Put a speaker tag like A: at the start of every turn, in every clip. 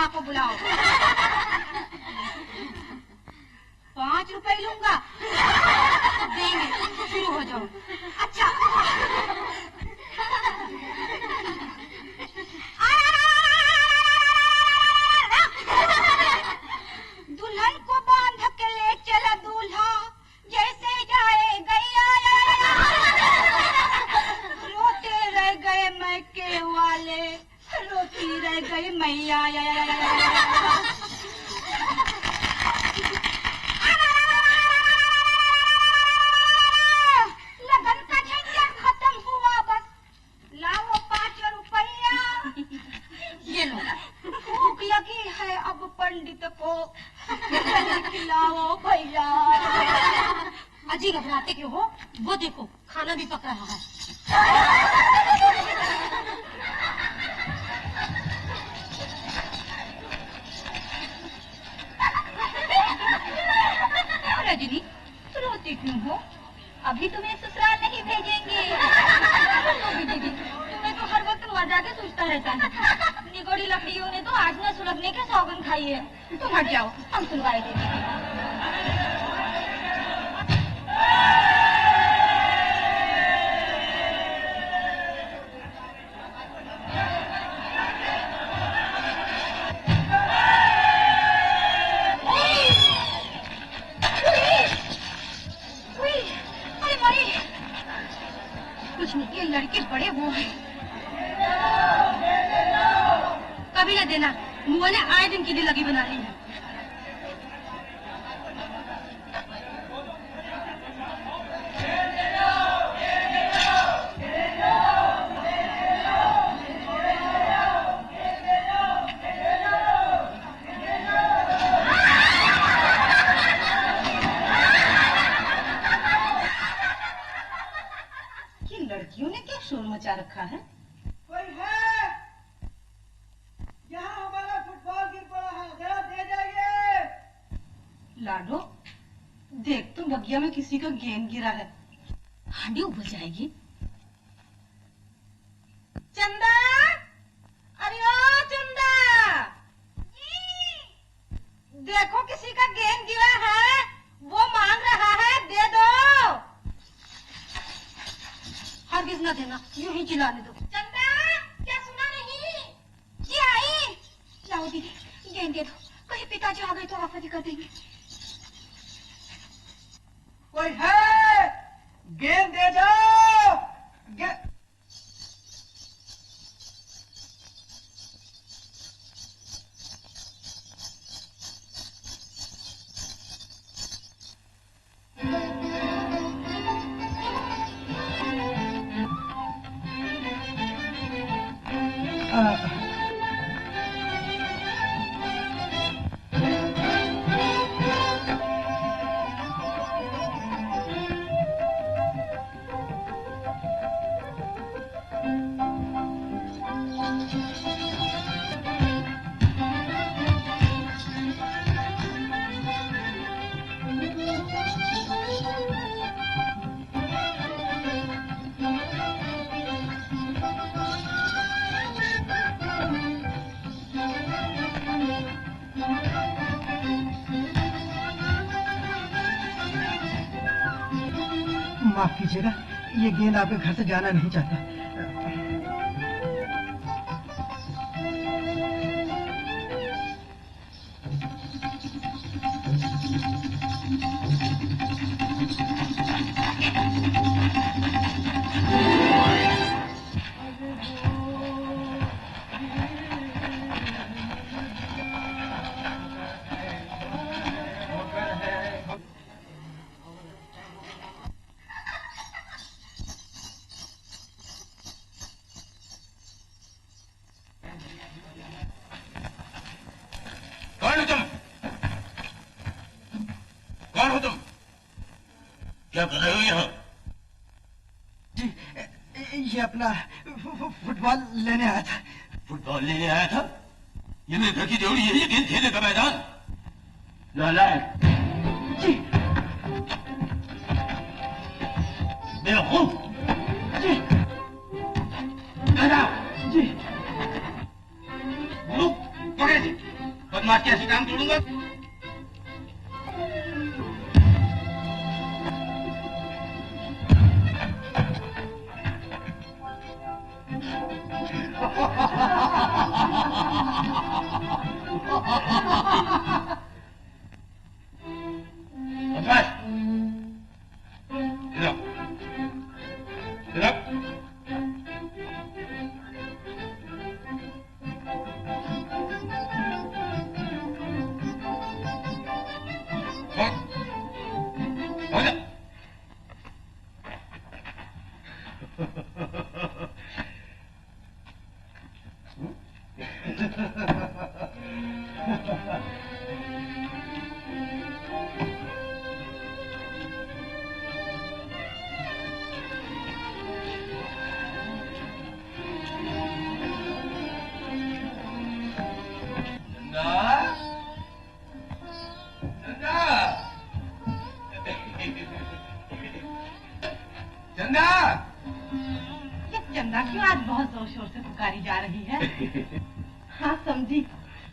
A: को बुलाओ। 5 रुपए लूंगा। देंगे, शुरू हो जाओ। अच्छा दुल्हन को बांध के ले चला दूल्हा, जैसे जाए गैया। रोते रह गए मैके वाले, रोती रह गई मैया। लगन का झंझट खत्म हुआ, बस लाओ 5 रुपया। ये लो। भूख लगी है अब पंडित को, खिलाओ भैया। अजी घबराते क्यों हो? वो देखो खाना भी पक रहा है। रजनी, रोती क्यों हो? अभी तुम्हें ससुराल नहीं भेजेंगे। दीदी, तुम्हें तो हर वक्त मजा के सोचता रहता है। निगोड़ी लकड़ियों ने तो आज न सुलगने के सौगन खाई है। तुम हट जाओ, हम सुलगाए देंगे। कुछ नहीं, ये लड़के बड़े वो हैं। कभी न देना, मुआ ने आए दिन की दिल लगी बना ली है। लड़कियों ने क्या शोर मचा रखा है?
B: कोई है? लाडो, देख तो बगिया में किसी का गेंद गिरा है।
A: हांडी उबल जाएगी।
B: चंदा, अरे ओ चंदा, देखो किसी का गेंद गिरा है, वो मांग रहा है, दे दो। हरगिज न देना, यूं ही चिल्लाने दो।
A: चंदा, क्या सुना नहीं? जी आई। लाओ दीदी, गेंद दे दो, कहीं पिताजी आ गए तो आफत कर देंगे।
C: कोई है? गेंद दे जाओ। माफ कीजिएगा, ये गेंद आपके घर से जाना नहीं चाहता।
D: क्या कर रहे हो यहाँ?
C: जी, ये अपना फुटबॉल लेने आया था।
D: फुटबॉल लेने आया था? ये मेरे घर की ड्योढ़ी है, ये गेंद खेलने का मैदान? नालायक!
C: जी।
D: बेवकूफ!
C: जी। जी।
D: पकड़े थे, बदमाश के ऐसे काम छोड़ूंगा।
B: चंदा क्यों आज बहुत जोर शोर से पुकारी जा रही है? हाँ समझी,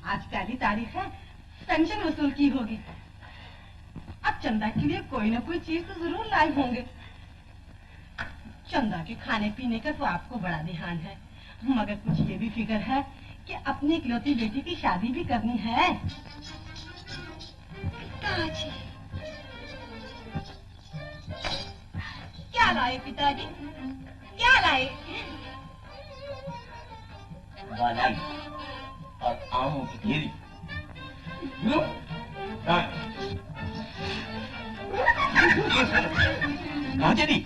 B: आज पहली तारीख है, पेंशन वसूल की होगी। अब चंदा के लिए कोई ना कोई चीज तो जरूर लाए होंगे। चंदा के खाने पीने का तो आपको बड़ा ध्यान है, मगर कुछ ये भी फिक्र है कि अपनी इकलौती बेटी की शादी भी करनी है।
A: पिताजी,
B: क्या लाए पिताजी? क्या लाए?
D: बालाई और आमों की घेरी। कहाँ चली?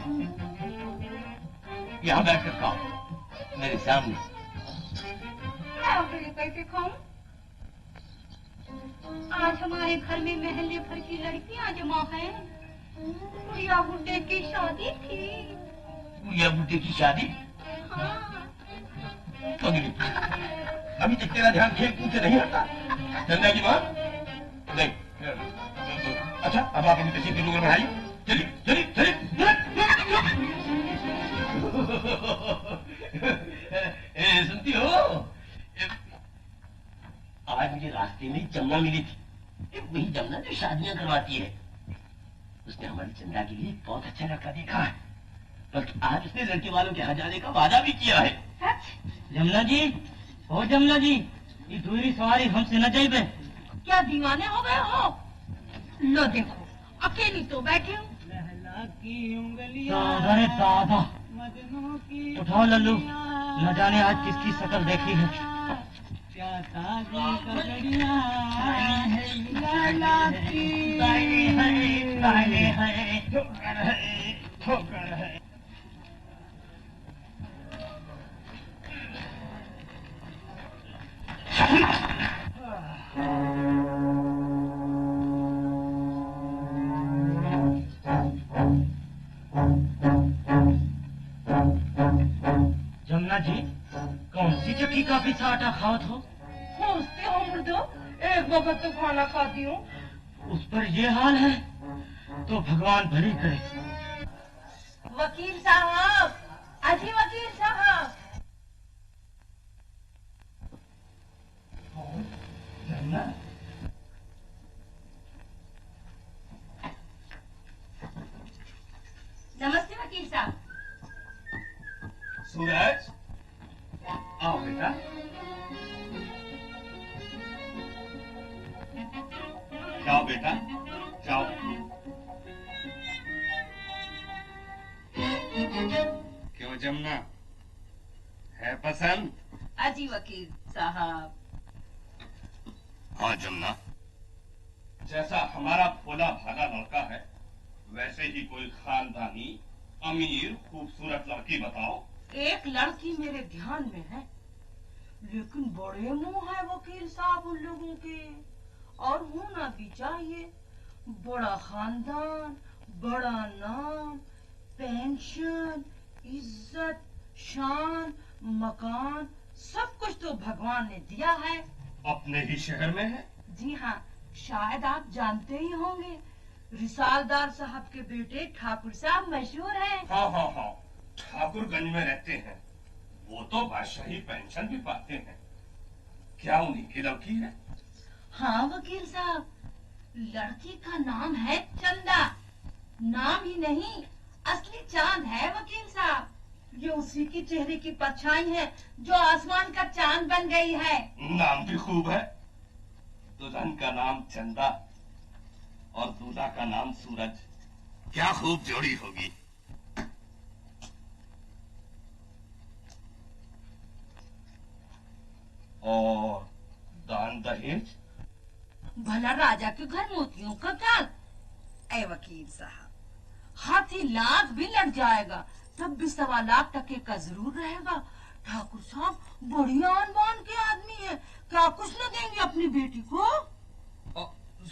D: यहाँ बैठकर खाओ मेरे सामने।
A: कैसे खाऊं? आज हमारे घर में महल्ले भर की लड़कियां जमा हैं। गुड़िया गुड्डे की शादी थी।
D: गुड़िया गुड्डे की शादी?
A: हाँ।
D: अभी तक तेरा ध्यान खेल कूद से नहीं हटा। चंदा की माँ नहीं। अच्छा अब आप अपनी तस्वीर में बढ़ाइए। चलिए चलिए चलिए। सुनती हो, आज मुझे रास्ते में जमुना मिली थी। वही जमुना जो शादियां करवाती है। उसने हमारी चंदा के लिए बहुत अच्छा लड़का देखा है, बल्कि आज उसने लड़के वालों के यहाँ जाने का वादा भी किया है।
E: जमुना जी, ओ जमुना जी, ये दूरी सवारी हमसे न जाइबे।
B: क्या दीवाने हो गए हो? लो देखो, अकेली तो बैठे हूँ।
E: दादा रे दादा, उठाओ लल्लू, न जाने आज किसकी शक्ल देखी है। जमुना जी, कौन सी चक्की का पीछा आटा खाओ हो?
B: सोचते हो मुर्दो, एक वक्त तो खाना खाती हूँ।
E: उस पर ये हाल है तो भगवान भली करे।
B: वकील साहब, अजी वकील साहब।
D: जमुना,
B: नमस्ते वकील साहब।
D: सूरज, आओ बेटा। जाओ बेटा, जाओ। क्यों जमुना, है पसंद?
B: अजी वकील साहब।
D: हाँ जमुना, जैसा हमारा भोला भाला लड़का है, वैसे ही कोई खानदानी अमीर खूबसूरत लड़की बताओ।
B: एक लड़की मेरे ध्यान में है, लेकिन बड़े मुंह है वकील साहब उन लोगों के, और होना भी चाहिए। बड़ा खानदान, बड़ा नाम, पेंशन, इज्जत, शान, मकान, सब कुछ तो भगवान ने दिया है।
D: अपने ही शहर में है?
B: जी हाँ, शायद आप जानते ही होंगे, रिसालदार साहब के बेटे ठाकुर साहब मशहूर हैं।
D: हाँ हाँ हाँ, ठाकुरगंज में रहते हैं। वो तो बादशाही पेंशन भी पाते हैं। क्या उन्हीं की लड़की है?
B: हाँ वकील साहब, लड़की का नाम है चंदा। नाम ही नहीं, असली चांद है वकील साहब। ये उसी की चेहरे की परछाई है जो आसमान का चांद बन गई है।
D: नाम भी खूब है। दुल्हन का नाम चंदा और दूल्हा का नाम सूरज। क्या खूब जोड़ी होगी। और दान दहेज?
B: भला राजा के घर मोतियों का क्या? ऐ वकील साहब, हाथी लाख भी लड़ जाएगा तब भी 1.25 लाख टके का जरूर रहेगा। ठाकुर साहब बड़ी आन बान के आदमी है, क्या कुछ न देंगे अपनी बेटी को?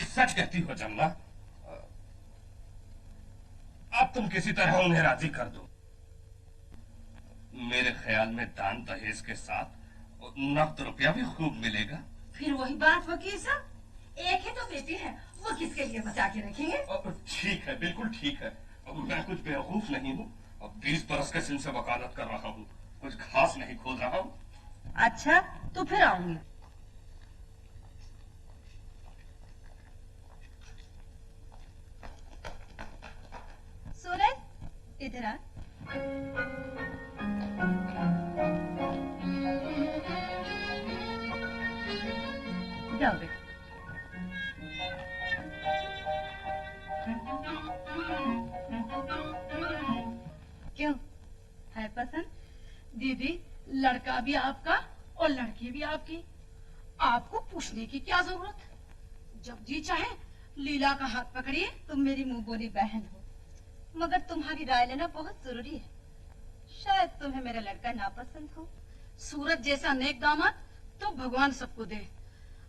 D: सच कहती हो जमुना? अब तुम किसी तरह उन्हें राजी कर दो। मेरे ख्याल में दान दहेज के साथ नकद रुपया भी खूब मिलेगा।
B: फिर वही बात वकील साहब, एक ही तो बेटी है, वो किसके लिए बचा के रखेंगे?
D: ठीक है, बिल्कुल ठीक है। मैं कुछ बेवकूफ नहीं हूँ। अब 20 बरस के सिन से वकालत कर रहा हूँ, कुछ खास नहीं खोज रहा हूँ।
B: अच्छा, तो फिर आऊंगी।
A: सूरज, इधर आ।
B: जाओ बेटा।
A: क्यों, है पसंद?
B: दीदी, लड़का भी आपका और लड़की भी आपकी। आपको पूछने की क्या जरूरत? जब जी चाहे लीला का हाथ पकड़िए।
A: तुम मेरी मुंह बोली बहन हो, मगर तुम्हारी राय लेना बहुत जरूरी है। शायद तुम्हें मेरा लड़का नापसंद हो।
B: सूरज जैसा नेक दामाद तो भगवान सबको दे।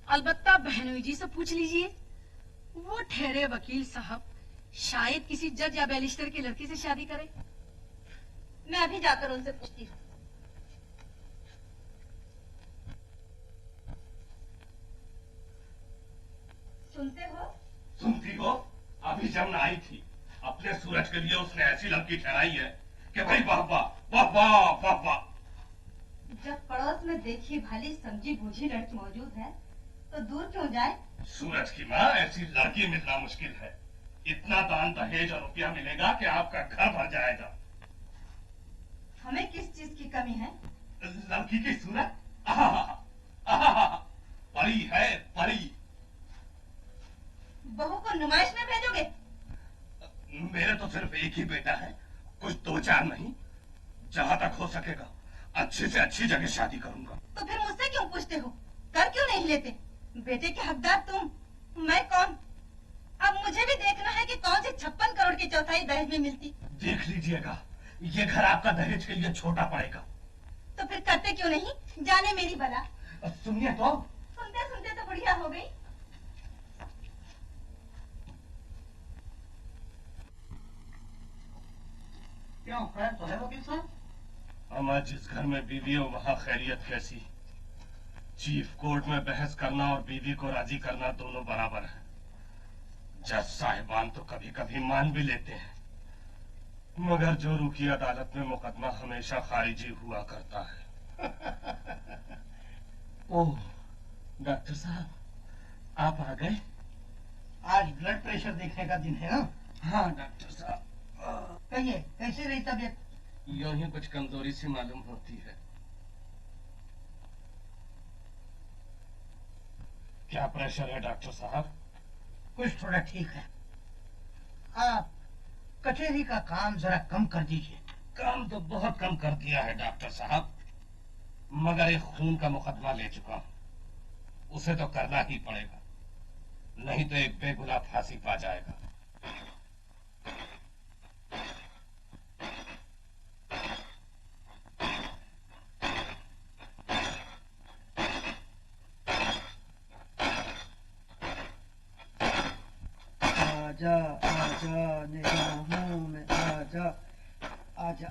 B: अलबत्ता बहनोई जी से पूछ लीजिए, वो ठहरे वकील साहब, शायद किसी जज या बैरिस्टर की लड़की से शादी करे।
A: मैं अभी जाकर उनसे पूछती हूँ। सुनते हो?
D: सुनती हो?
F: जमुना आई थी, अपने सूरज के लिए उसने ऐसी लड़की ठहराई है कि भाई वाह वाह वाह वाह वाह वाह।
B: जब पड़ोस में देखी भाली समझी बूझी लड़की मौजूद है तो दूर क्यों जाए?
F: सूरज की माँ, ऐसी लड़की मिलना मुश्किल है। इतना दान दहेज और रुपया मिलेगा कि आपका घर भर जाएगा।
B: हमें किस चीज की कमी है?
F: लड़की की सूरत आहा, परी है परी।
B: बहू को नुमाइश में भेजोगे?
F: मेरे तो सिर्फ एक ही बेटा है, कुछ दो चार नहीं। जहाँ तक हो सकेगा अच्छी से अच्छी जगह शादी करूंगा।
B: तो फिर मुझसे क्यों पूछते हो? कर क्यों नहीं लेते? बेटे के हकदार तुम, मैं कौन? अब मुझे भी देखना है कि कौन से 56 करोड़ की चौथाई दहेज में मिलती।
F: देख लीजिएगा, ये घर आपका दहेज के लिए छोटा पड़ेगा।
B: तो फिर करते क्यों नहीं? जाने मेरी बला।
F: सुनिए तो।
B: सुनते सुनते तो बढ़िया हो गई।
E: क्यों खैर तो है वकील साहब?
F: अम्मा, जिस घर में बीवी हो वहाँ खैरियत कैसी? चीफ कोर्ट में बहस करना और बीवी को राजी करना दोनों बराबर है। जज साहिबान तो कभी कभी मान भी लेते हैं, मगर जोरू की अदालत में मुकदमा हमेशा खारिजी हुआ करता है। ओह, डॉक्टर साहब आप आ गए?
C: आज ब्लड प्रेशर देखने का दिन है ना?
F: हाँ डॉक्टर साहब।
C: कहिए, कैसे रही तबीयत?
F: यूं ही कुछ कमजोरी सी मालूम होती है। क्या प्रेशर है डॉक्टर साहब?
C: कुछ थोड़ा ठीक है। आप कचहरी का काम जरा कम कर दीजिए।
F: काम तो बहुत कम कर दिया है डॉक्टर साहब, मगर एक खून का मुकदमा ले चुका हूं, उसे तो करना ही पड़ेगा, नहीं तो एक बेगुनाह फांसी पा जाएगा।
C: आजा आजा निगाहों में आजा आजा।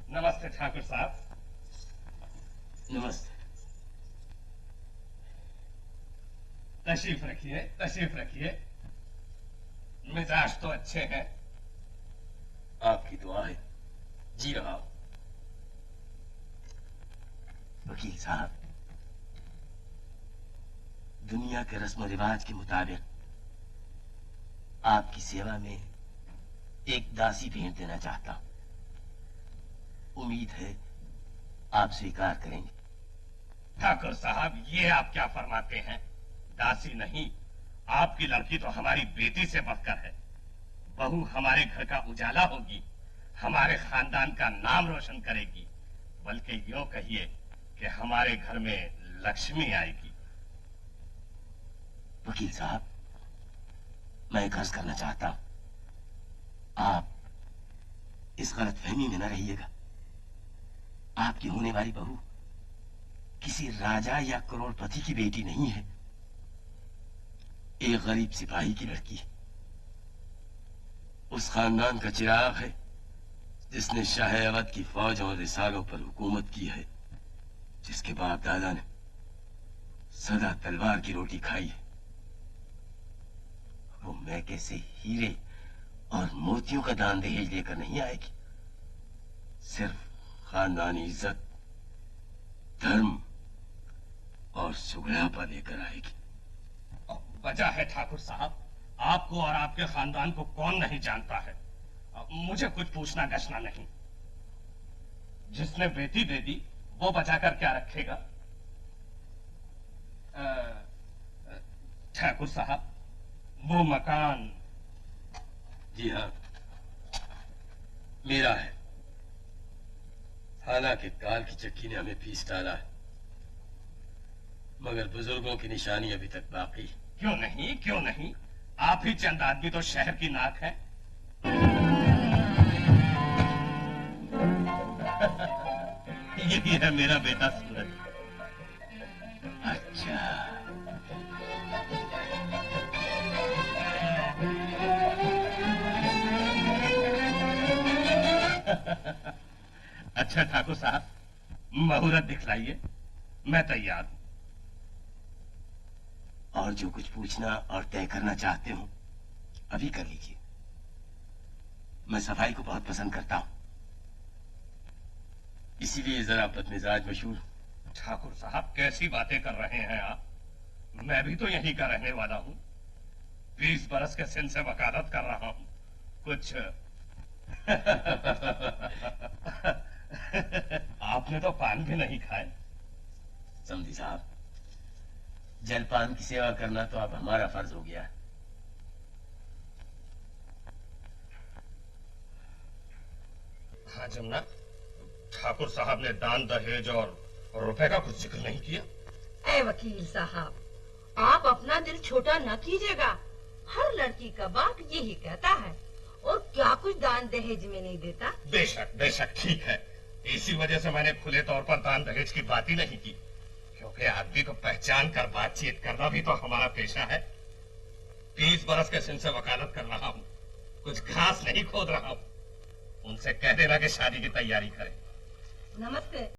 C: नमस्ते ठाकुर साहब।
D: नमस्ते।
F: तशरीफ रखिए, तशरीफ रखिए। मिजाज तो अच्छे हैं।
D: आपकी दुआ है, जी रहा हूं। वकील साहब, दुनिया के रस्म रिवाज के मुताबिक आपकी सेवा में एक दासी भेंट देना चाहता हूं। उम्मीद है आप स्वीकार करेंगे।
F: ठाकुर साहब, ये आप क्या फरमाते हैं? दासी नहीं, आपकी लड़की तो हमारी बेटी से बढ़कर है। बहू हमारे घर का उजाला होगी, हमारे खानदान का नाम रोशन करेगी, बल्कि यूं कहिए कि हमारे घर में लक्ष्मी आएगी।
D: वकील साहब, मैं एक अर्ज करना चाहता हूं। आप इस गलतफहमी में न रहिएगा। आपकी होने वाली बहू किसी राजा या करोड़पति की बेटी नहीं है, एक गरीब सिपाही की लड़की है। उस खानदान का चिराग है जिसने शाह अवध की फौज और रिसालों पर हुकूमत की है, जिसके बाप दादा ने सदा तलवार की रोटी खाई है। वो मैके से हीरे और मोतियों का दान दहेज लेकर नहीं आएगी, सिर्फ खानदानी इज्जत धर्म और सुगलापा लेकर आएगी।
F: वजह है ठाकुर साहब, आपको और आपके खानदान को कौन नहीं जानता है। मुझे कुछ पूछना गछना नहीं। जिसने बेटी दे दी वो बचाकर क्या रखेगा। ठाकुर साहब, वो मकान।
D: जी हाँ, मेरा है। हालांकि काल की चक्की ने हमें पीस डाला है, मगर बुजुर्गों की निशानी अभी तक बाकी।
F: क्यों नहीं, क्यों नहीं, आप ही चंद आदमी तो शहर की नाक है।
D: यही है मेरा बेटा सूरज। अच्छा,
F: अच्छा ठाकुर साहब, मुहूर्त दिखलाइए, मैं तैयार हूं।
D: और जो कुछ पूछना और तय करना चाहते हो अभी कर लीजिए। मैं सफाई को बहुत पसंद करता हूं, इसीलिए जरा बदमिजाज मशहूर।
F: ठाकुर साहब, कैसी बातें कर रहे हैं आप। मैं भी तो यहीं का रहने वाला हूं। 20 बरस के सिन से वकालत कर रहा हूं। कुछ आपने तो पान भी नहीं खाए।
D: समझी साहब, जलपान की सेवा करना तो अब हमारा फर्ज हो गया।
F: हाँ जमुना, ठाकुर साहब ने दान दहेज और रुपए का कुछ जिक्र नहीं किया।
G: ऐ वकील साहब, आप अपना दिल छोटा न कीजिएगा। हर लड़की का बाप यही कहता है, और क्या कुछ दान दहेज में नहीं देता।
F: बेशक बेशक, ठीक है। इसी वजह से मैंने खुले तौर पर दान दहेज की बात ही नहीं की, क्योंकि आदमी को पहचान कर बातचीत करना भी तो हमारा पेशा है। 20 बरस के सिन से वकालत कर रहा हूँ, कुछ घास नहीं खोद रहा हूँ। उनसे कह देना कि शादी की तैयारी करें।
G: नमस्ते।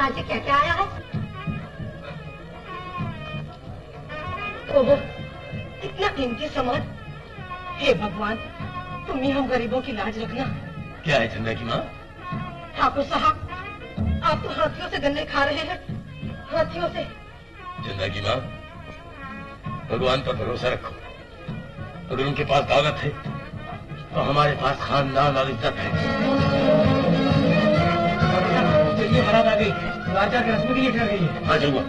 G: हाँ जी, क्या क्या आया है? ओहो, इतना कीमती सामान। हे भगवान, तुम ही हम गरीबों की लाज रखना।
D: क्या है चंदा की माँ?
G: ठाकुर साहब, आप तो हाथियों से गन्ने खा रहे हैं, हाथियों से।
D: चंदा की माँ, भगवान पर भरोसा रखो। अगर उनके पास दौलत है तो हमारे पास खानदान और इज्जत है।
C: चलिए, बारात आ गई, राजा की रस्म के लिए ठहर गई है।
D: आ जाऊंगा।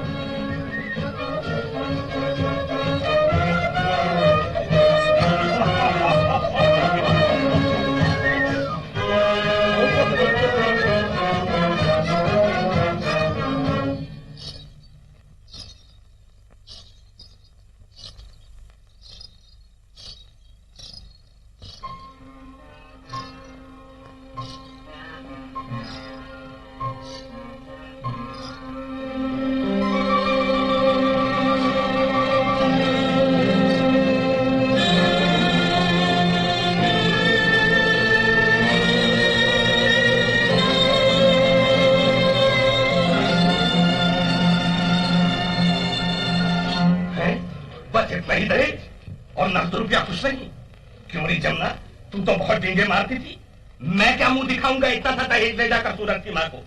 F: जमुना, तू तो बहुत डींगे मारती थी। मैं क्या मुंह दिखाऊंगा इतना सा दहेज ले जाकर सूरज की माँ को,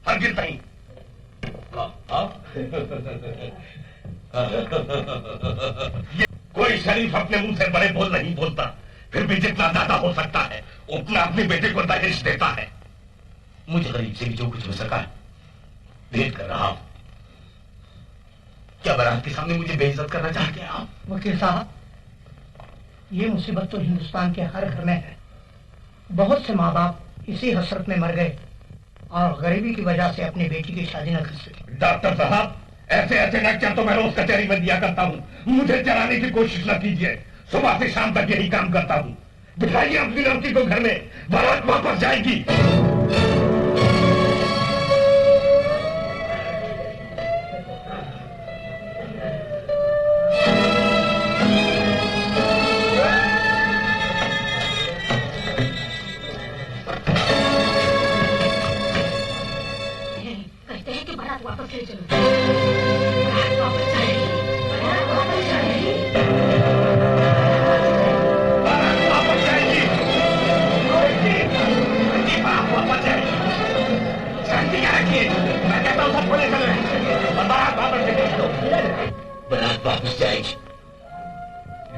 F: हरगिज़ नहीं। कोई शरीफ अपने मुंह से बड़े बोल नहीं बोलता, फिर भी जितना ज्यादा हो सकता है उतना अपने बेटे को दहेज देता है। मुझे गरीब से भी जो कुछ हो सका भेंट कर रहा हूं। क्या बारात के सामने मुझे बेइज्जत करना चाहते हैं आप?
C: वकील साहब, ये मुसीबत तो हिंदुस्तान के हर घर में है। बहुत से माँ बाप इसी हसरत में मर गए और गरीबी की वजह से अपनी बेटी की शादी न कर सके।
F: डॉक्टर साहब, ऐसे ऐसे नक्शा तो मैं रोज कचहरी में दिया करता हूँ, मुझे चलाने की कोशिश न कीजिए। सुबह से शाम तक यही काम करता हूँ। दिखाइए अपनी लड़की को घर में, बारात वापस जाएगी।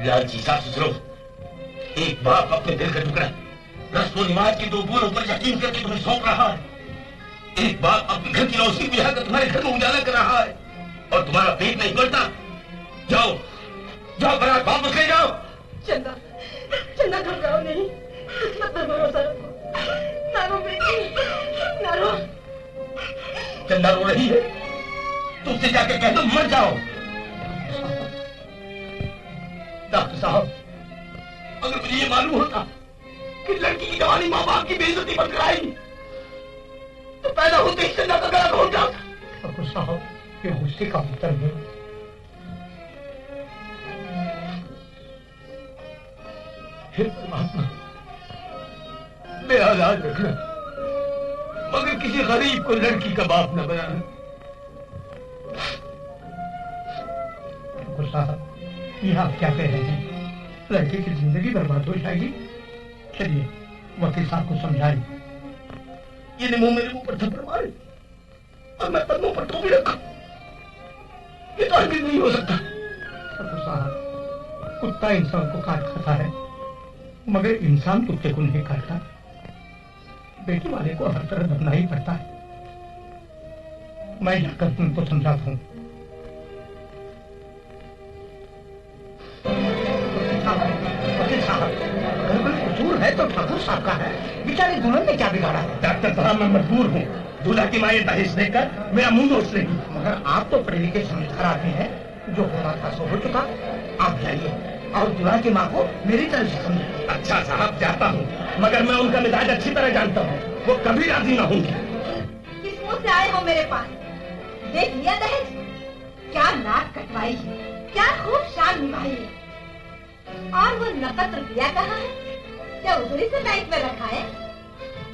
F: लालची ससुरों, एक बाप अपने दिल का टुकड़ा रस्म निमाज के 2 बोलों पर यकीन करके तुम्हें सौंप रहा है। एक बाप अपने घर की रोशनी बुझाकर तुम्हारे घर में उजाला कर रहा है और तुम्हारा पेट नहीं बढ़ता। जाओ जाओ, बारात वापस ले जाओ।
G: चंदा, चंदा घबराओ नहीं, किस्मत पर भरोसा रखो। ना रो बेटी, ना रो।
F: चंदा रो रही है, तुमसे जाके कह दो मर जाओ। डॉक्टर साहब, अगर मुझे ये मालूम होता कि लड़की की जवानी माँ बाप की बेइज्जती पर कराएगी तो पैदा होते ही चंदा का गला घोट जाता।
C: डॉक्टर साहब, ये गुस्से का उत्तर है।
F: हे परमात्मा, मेरा लाज रखना, मगर किसी गरीब को लड़की का बाप न बनाना।
C: डॉक्टर साहब, ये आप क्या कह रहे हैं? लड़के की जिंदगी बर्बाद हो जाएगी। चलिए वकील साहब को समझाइए।
F: ये मुंह मेरे मुंह पर थप्पड़ मारे और मैं पर मुंह पर टोपी रखा, ये तो हरगिज़ नहीं हो सकता।
C: डॉक्टर साहब, कुत्ता इंसान को काट खाता है मगर इंसान कुत्ते को नहीं काटता। बेटी वाले को हर तरह दबना ही पड़ता है। मैं जाकर तुमको समझाता हूँ। वकील साहब, अगर कोई कसूर है तो ठाकुर साहब का है। बेचारे दुल्हन ने क्या बिगाड़ा है?
F: डॉक्टर साहब, मैं मजबूर हूँ। दूल्हा की माँ ये दहेज देकर मेरा मुंह नोच लेगी।
C: मगर आप तो पढ़े लिखे समझदार आदमी हैं, जो होना था सो हो चुका। आप जाइए और दूल्हा की माँ को मेरी तरफ से समझाइए।
F: अच्छा साहब, जाता हूँ, मगर मैं उनका मिजाज अच्छी तरह जानता हूँ, वो कभी राजी न होंगी।
G: किस मुंह से आए हो मेरे पास? देख लिया दहेज? क्या नाक कटवाई है, क्या खूब शान निभाई है। और वो नकद रुपया कहाँ है? क्या उधरी से बैंक में रखा है?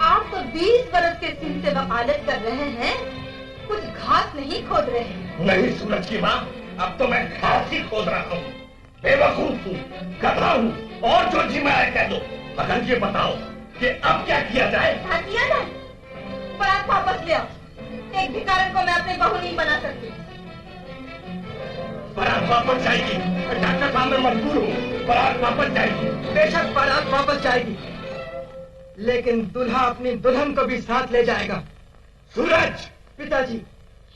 G: आप तो 20 बरस के सिन से वकालत कर रहे हैं, कुछ घास नहीं खोद रहे हैं?
F: नहीं सूरज की माँ, अब तो मैं घास ही खोद रहा हूँ। बेवकूफ हूँ, गधा हूँ, और जो जी मैं कह दो। अगर ये बताओ कि अब क्या किया जाए?
G: क्या किया जाए? बारात वापस ले आओ। एक भिखारन को मैं अपनी बहू नहीं बना सकती।
F: बारात वापस जाएगी। डॉक्टर साहब मैं मजबूर हूँ, बारात वापस जाएगी।
C: बेशक बारात वापस जाएगी, लेकिन दूल्हा अपनी दुल्हन को भी साथ ले जाएगा।
F: सूरज!
C: पिताजी,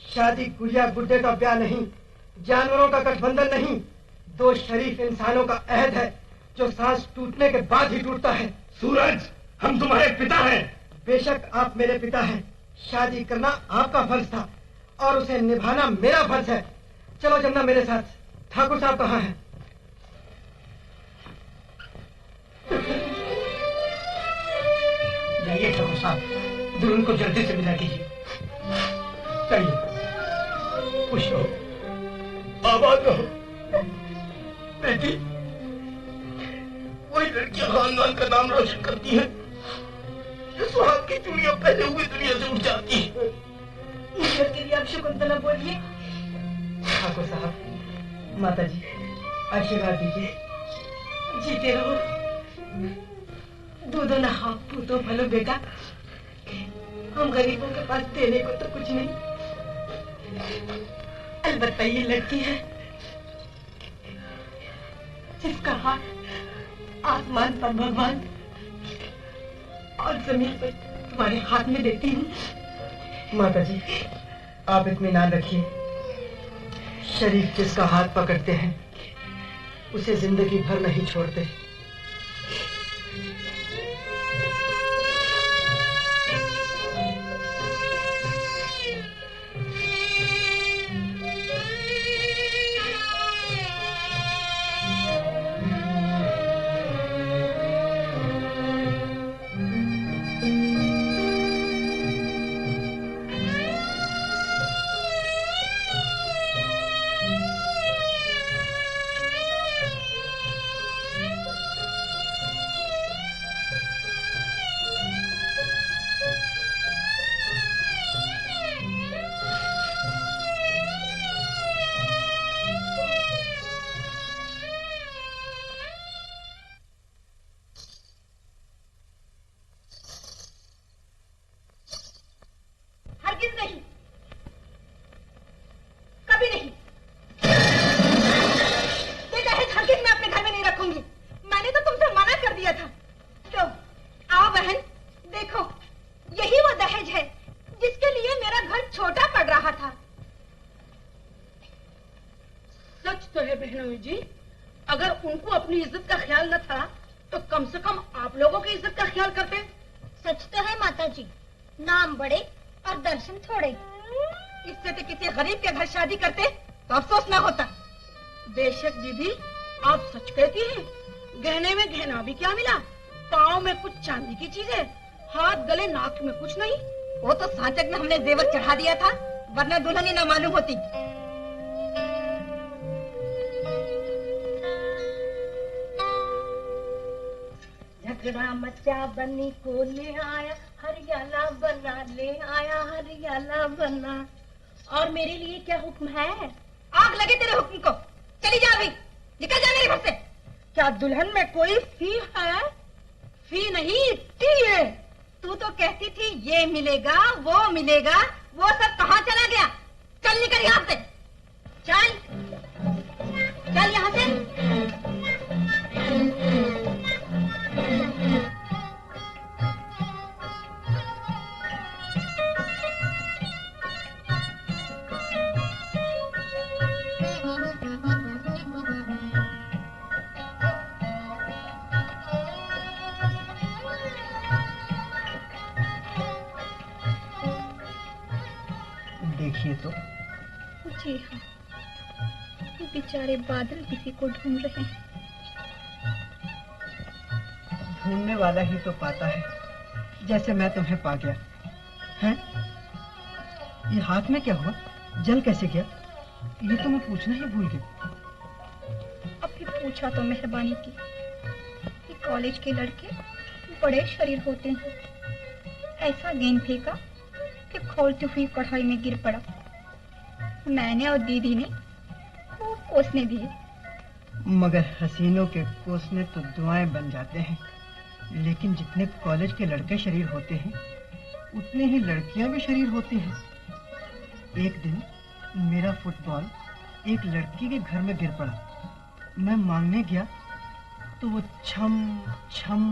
C: शादी गुड़िया गुड्डे का ब्याह नहीं, जानवरों का गठबंधन नहीं, दो शरीफ इंसानों का अहद है जो सांस टूटने के बाद ही टूटता है।
F: सूरज, हम तुम्हारे पिता हैं।
C: बेशक आप मेरे पिता हैं, शादी करना आपका फर्ज था और उसे निभाना मेरा फर्ज है। चलो जमुना मेरे साथ। ठाकुर साहब कहाँ हैं? जाइए ठाकुर साहब, दुल्हन को जल्दी से विदा कीजिए। चलिए। खुश हो,
F: आबाद रहो। बेटी, वही लड़कियां खानदान का नाम रोशन करती है जो सुहाग की चूड़ियां पहले हुए दुनिया से उठ जाती है।
G: ईश्वर के लिए आप शुक्रिया बोलिए।
C: ठाकुर साहब, माता जी आशीर्वाद दीजिए।
G: जीते रहो। दूधो ना हाथ पूतो भलो बेटा। हम गरीबों के पास देने को तो कुछ नहीं, अलबत्ता ये लड़की है जिसका हाथ आसमान पर भगवान और जमीन पर तुम्हारे हाथ में देती हूँ।
C: माता जी आप इत्मीनान रखिए, शरीफ जिसका हाथ पकड़ते हैं उसे जिंदगी भर नहीं छोड़ते।
G: हरगिज नहीं, कभी नहीं। ये दहेज हरगिज मैं अपने घर में नहीं रखूंगी। मैंने तो तुमसे मना कर दिया था। तो आओ बहन, देखो यही वो दहेज है जिसके लिए मेरा घर छोटा पड़ रहा था।
B: सच तो है बहनों जी, अगर उनको अपनी इज्जत का ख्याल न था तो कम से कम आप लोगों की इज्जत का ख्याल करते।
A: सच तो है माता जी, नाम बड़े और दर्शन थोड़े।
G: इससे तो किसी गरीब के घर शादी करते तो अफसोस ना होता।
B: बेशक दीदी आप सच कहती हैं, गहने में गहना भी क्या मिला, पाँव में कुछ चांदी की चीजें, हाथ गले नाक में कुछ नहीं।
G: वो तो सांचक में हमने जेवर चढ़ा दिया था, वरना दुल्हन ही ना मालूम होती।
A: झगड़ा मचा बनी को ले आया, हरियाला बना ले आया, हरियाला बना। और मेरे लिए क्या हुक्म है?
G: आग लगे तेरे हुक्म को। चली जा अभी, निकल जा मेरे घर से।
B: क्या दुल्हन में कोई फी है? फी नहीं, टी है।
G: तू तो कहती थी ये मिलेगा वो मिलेगा, वो सब कहाँ चला गया? चल निकल यहाँ से, चल चल यहाँ से।
C: देखिए तो
A: जी हाँ, बेचारे बादल किसी को ढूंढ रहे हैं।
C: ढूंढने वाला ही तो पाता है, जैसे मैं तुम्हें पा गया। हैं? ये हाथ में क्या हुआ? जल कैसे गया? ये तो मैं पूछना ही भूल गया।
A: अब भी पूछा तो मेहरबानी की। कि कॉलेज के लड़के बड़े शरीर होते हैं, ऐसा गेंद फेंका कि खोलती हुई कढ़ाई में गिर पड़ा। मैंने और दीदी ने खूब कोसने दिए।
C: मगर हसीनों के कोसने तो दुआएं बन जाते हैं, लेकिन जितने कॉलेज के लड़के शरीर होते हैं उतने ही लड़कियां भी शरीर होती हैं। एक दिन मेरा फुटबॉल एक लड़की के घर में गिर पड़ा। मैं मांगने गया तो वो छम छम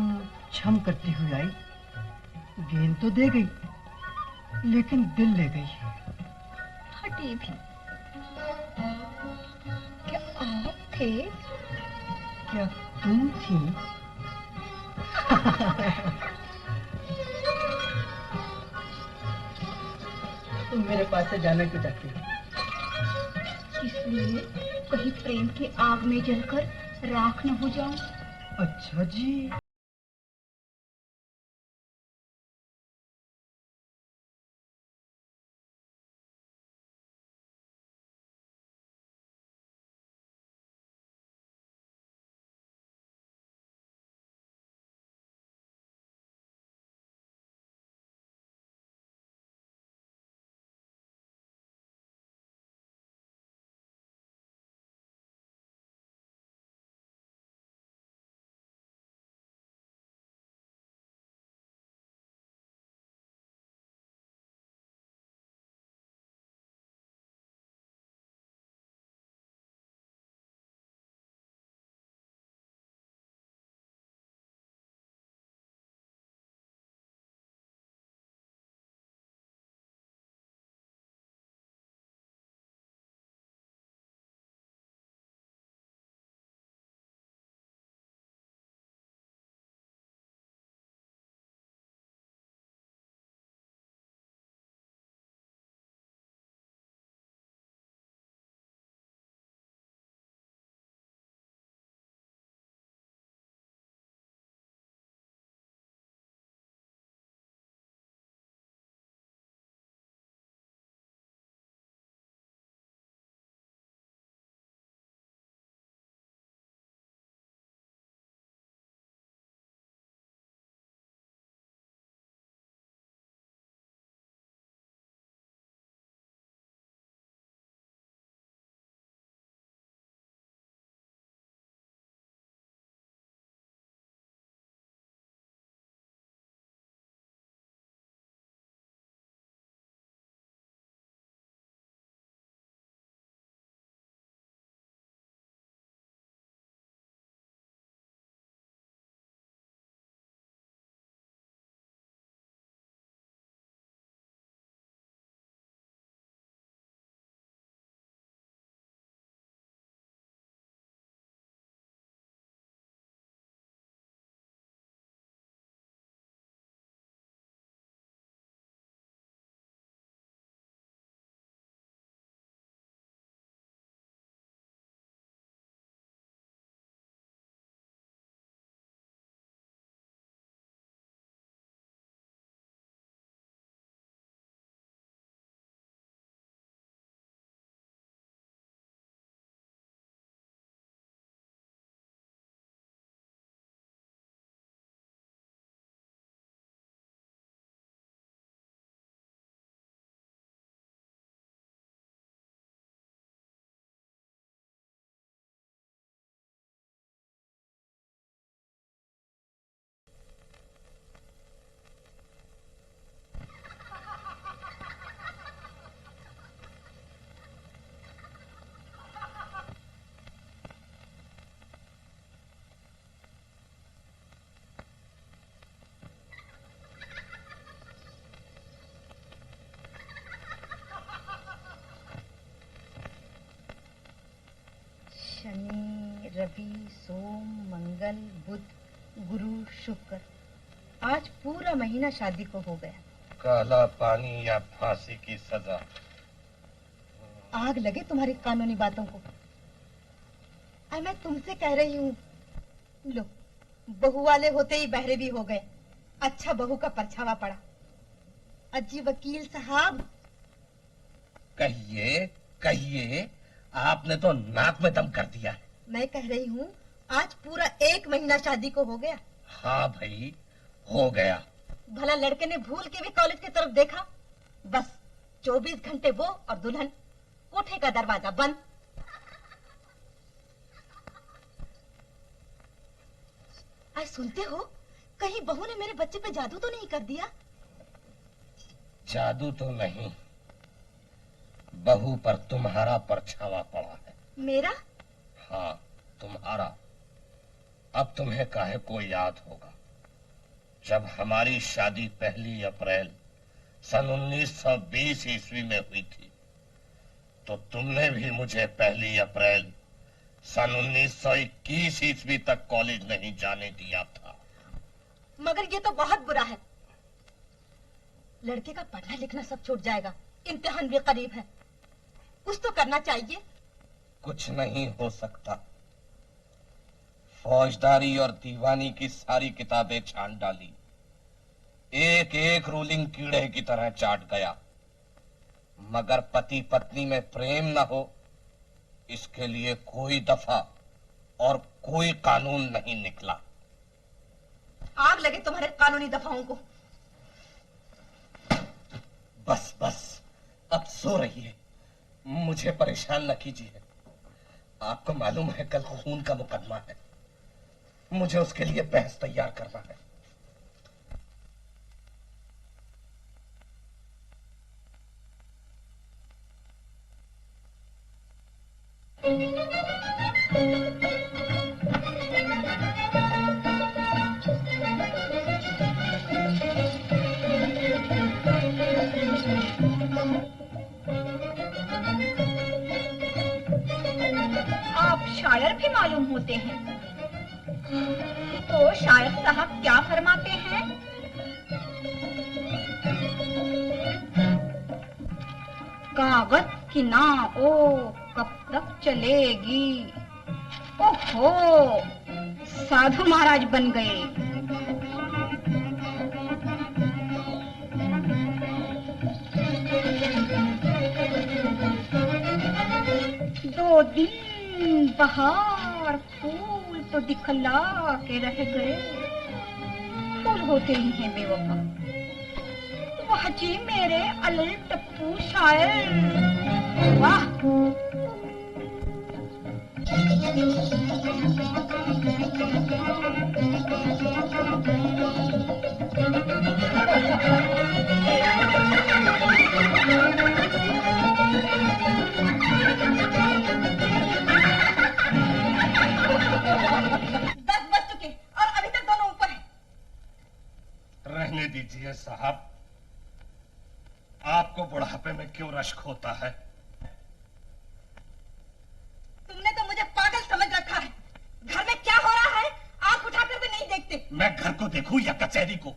C: छम करती हुई आई। गेंद तो दे गई लेकिन दिल ले गई।
A: फटी भी। क्या आप थे?
C: क्या तुम थी? तुम मेरे पास से जाना क्यों चाहती हो?
A: इसलिए कहीं प्रेम की आग में जलकर राख न हो जाऊं।
C: अच्छा जी।
G: शनि, रवि, सोम, मंगल, बुध, गुरु, शुक्र। आज पूरा महीना शादी को हो गया।
F: काला पानी या फांसी की सजा।
G: आग लगे तुम्हारी कानूनी बातों को। मैं तुमसे कह रही हूँ, लो बहू वाले होते ही बहरे भी हो गए। अच्छा बहू का परछावा पड़ा। अजी वकील साहब।
F: कहिए कहिए, आपने तो नाक में दम कर दिया है।
G: मैं कह रही हूँ आज पूरा 1 महीना शादी को हो गया।
F: हाँ भाई, हो गया।
G: भला लड़के ने भूल के भी कॉलेज की तरफ देखा? बस 24 घंटे वो और दुल्हन, कोठे का दरवाजा बंद। आज सुनते हो, कहीं बहू ने मेरे बच्चे पे जादू तो नहीं कर दिया?
F: जादू तो नहीं, बहू पर तुम्हारा परछावा पड़ा है।
G: मेरा?
F: हाँ, तुम्हारा। अब तुम्हें काहे को याद होगा, जब हमारी शादी 1 अप्रैल सन 1920 ईस्वी में हुई थी, तो तुमने भी मुझे 1 अप्रैल सन 1921 ईस्वी तक कॉलेज नहीं जाने दिया था।
G: मगर ये तो बहुत बुरा है। लड़के का पढ़ना लिखना सब छूट जाएगा, इम्तिहान भी करीब है, कुछ तो करना चाहिए।
F: कुछ नहीं हो सकता। फौजदारी और दीवानी की सारी किताबें छान डाली, एक एक रूलिंग कीड़े की तरह चाट गया, मगर पति पत्नी में प्रेम न हो, इसके लिए कोई दफा और कोई कानून नहीं निकला।
G: आग लगे तुम्हारे कानूनी दफाओं को।
F: बस बस, अब सो रहिए, मुझे परेशान न कीजिए। आपको मालूम है कल खून का मुकदमा है, मुझे उसके लिए बहस तैयार करना है।
A: आप शायर भी मालूम होते हैं, तो शायर साहब क्या फरमाते हैं? कागज की नाव कब तक चलेगी? ओहो, साधु महाराज बन गए। दो दिन बहार फूल तो दिखला के रह गए, फूल होते ही हैं बेवफा। वाह जी मेरे अलल टप्पू शायर, वाह।
F: रहने दीजिए साहब, आपको बुढ़ापे में क्यों रश्क होता है?
G: तुमने तो मुझे पागल समझ रखा है। घर में क्या हो रहा है आंख उठाकर भी नहीं देखते।
F: मैं घर को देखूं या कचहरी को?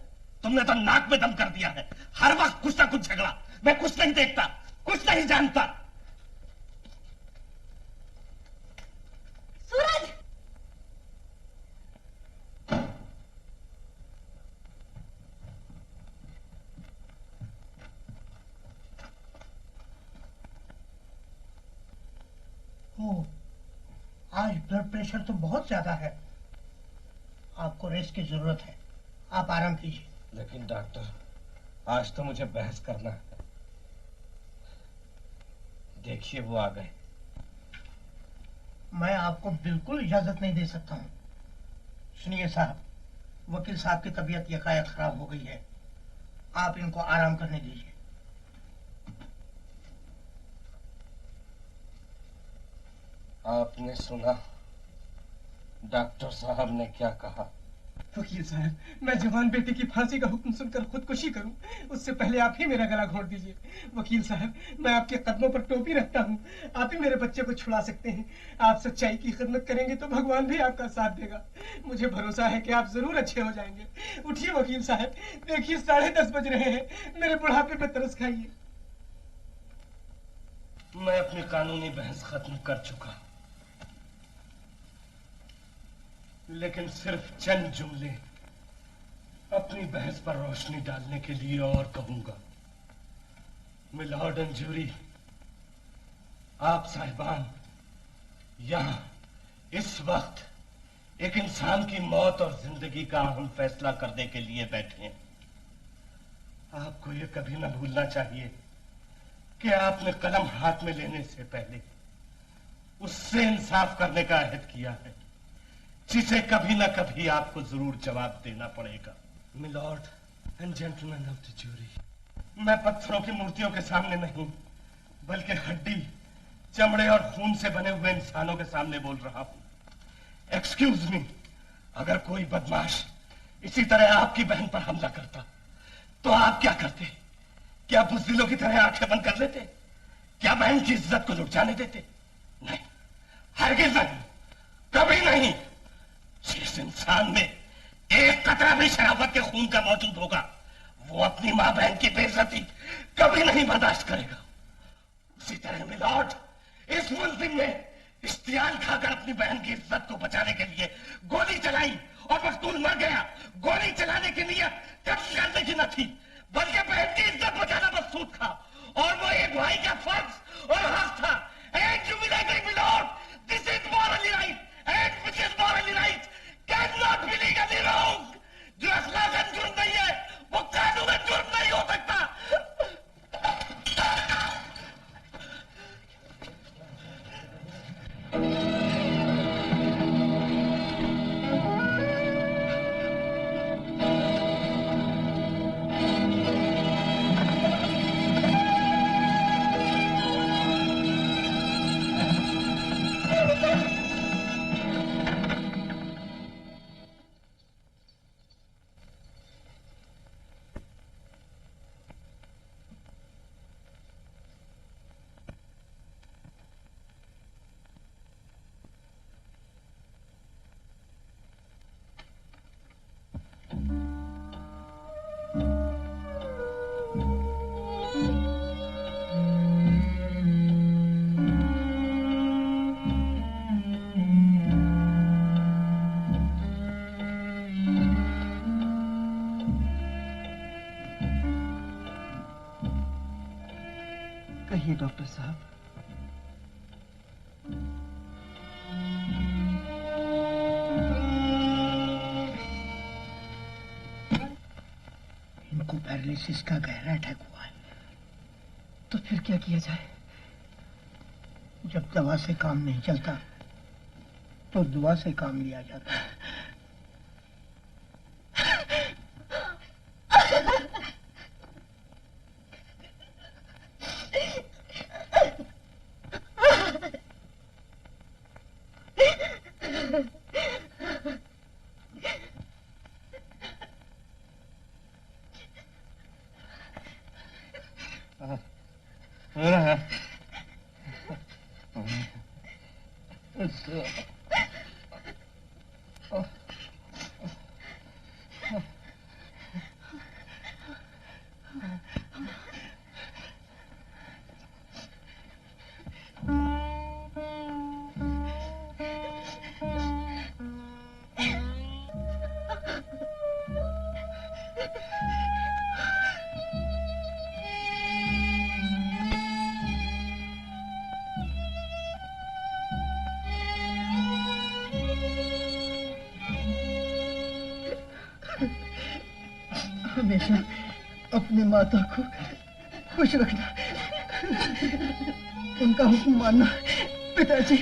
F: तुमने तो नाक में दम कर दिया है, हर वक्त कुछ ना कुछ झगड़ा। मैं कुछ नहीं देखता, कुछ नहीं जानता।
G: सूरज!
C: आज ब्लड प्रेशर तो बहुत ज्यादा है, आपको रेस्ट की जरूरत है, आप आराम कीजिए।
F: लेकिन डॉक्टर, आज तो मुझे बहस करना है। देखिए वो आ गए।
C: मैं आपको बिल्कुल इजाजत नहीं दे सकता हूँ। सुनिए साहब, वकील साहब की तबीयत यकायक खराब हो गई है, आप इनको आराम करने दीजिए।
F: आपने सुना डॉक्टर साहब ने क्या कहा?
H: वकील साहब, मैं जवान बेटे की फांसी का हुक्म सुनकर खुदकुशी करूं, उससे पहले आप ही मेरा गला घोंट दीजिए। वकील साहब, मैं आपके कदमों पर टोपी रखता हूं, आप ही मेरे बच्चे को छुड़ा सकते हैं। आप सच्चाई की खिदमत करेंगे तो भगवान भी आपका साथ देगा। मुझे भरोसा है कि आप जरूर अच्छे हो जाएंगे। उठिए वकील साहब, देखिए 10:30 बज रहे हैं, मेरे बुढ़ापे पर तरस खाइए।
F: मैं अपनी कानूनी बहस खत्म कर चुका, लेकिन सिर्फ चंद जुमले अपनी बहस पर रोशनी डालने के लिए और कहूंगा। मिलॉर्ड एंड ज्यूरी, आप साहिबान यहां इस वक्त एक इंसान की मौत और जिंदगी का अहम फैसला करने के लिए बैठे हैं। आपको ये कभी ना भूलना चाहिए कि आपने कलम हाथ में लेने से पहले उससे इंसाफ करने का अहद किया है, जिसे कभी ना कभी आपको जरूर जवाब देना पड़ेगा। Milord and gentleman of the jury, मैं पत्थरों की मूर्तियों के सामने नहीं, बल्कि हड्डी, चमड़े और खून से बने हुए इंसानों के सामने बोल रहा हूं। एक्सक्यूज मी, अगर कोई बदमाश इसी तरह आपकी बहन पर हमला करता तो आप क्या करते? क्या बुज़दिलों की तरह आंखें बंद कर लेते? क्या बहन की इज्जत को लुट जाने देते? नहीं, हरगिज़ नहीं, कभी नहीं। जिस इंसान में एक कतरा भी शराफत के खून का मौजूद होगा, वो अपनी मां बहन की बेइज्जती कभी नहीं बर्दाश्त करेगा। उसी तरह मिलॉर्ड, इस मुल्जिम ने इश्तियाल खाकर अपनी बहन की इज्जत को बचाने के लिए गोली चलाई और मकतूल मर गया। गोली चलाने की नियत कत्ल करने की न थी, बल्कि बहन की इज्जत बचाना मकसूद था, और वो एक भाई का फर्ज और हक था। And you will agree milord, this is morally right and which is morally right can not be legally wrong. जो अखलाकन जुर्म नहीं है, वो कानूनन जुर्म नहीं हो सकता।
C: कहिए डॉक्टर साहब।
I: इनको पैरालिसिस का गहरा अटैक हुआ है।
C: तो फिर क्या किया जाए?
I: जब दवा से काम नहीं चलता तो दुआ से काम लिया जाता है।
C: हमेशा अपनी माता को खुश रखना, उनका हुक्म मानना पिताजी।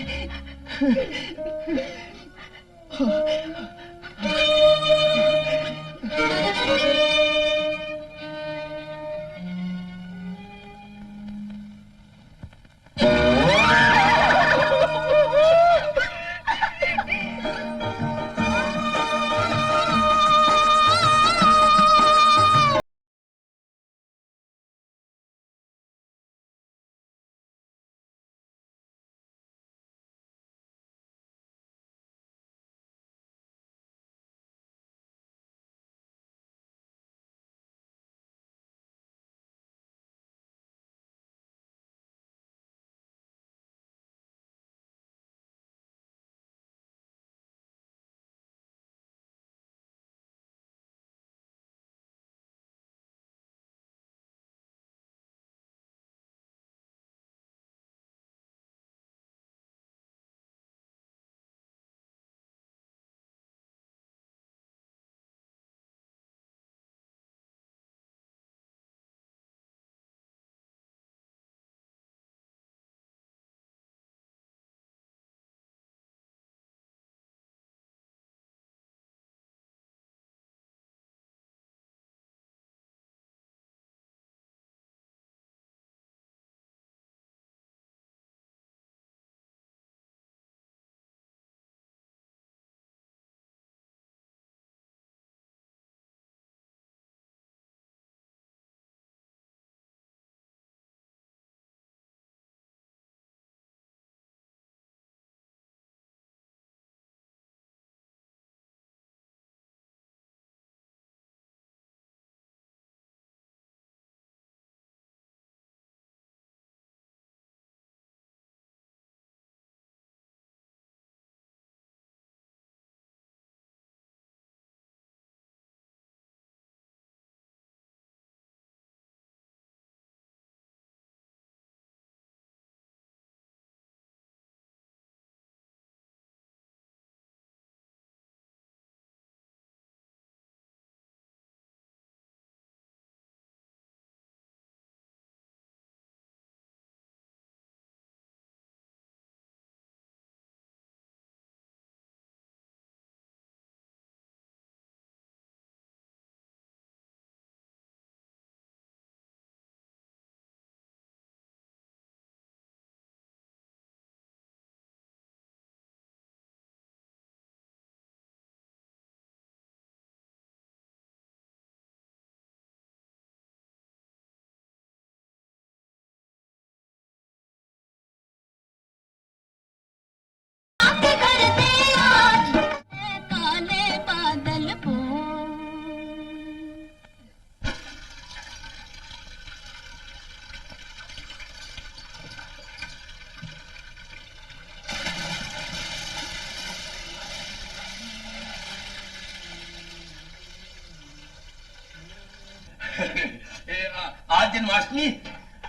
D: जन्माष्टमी,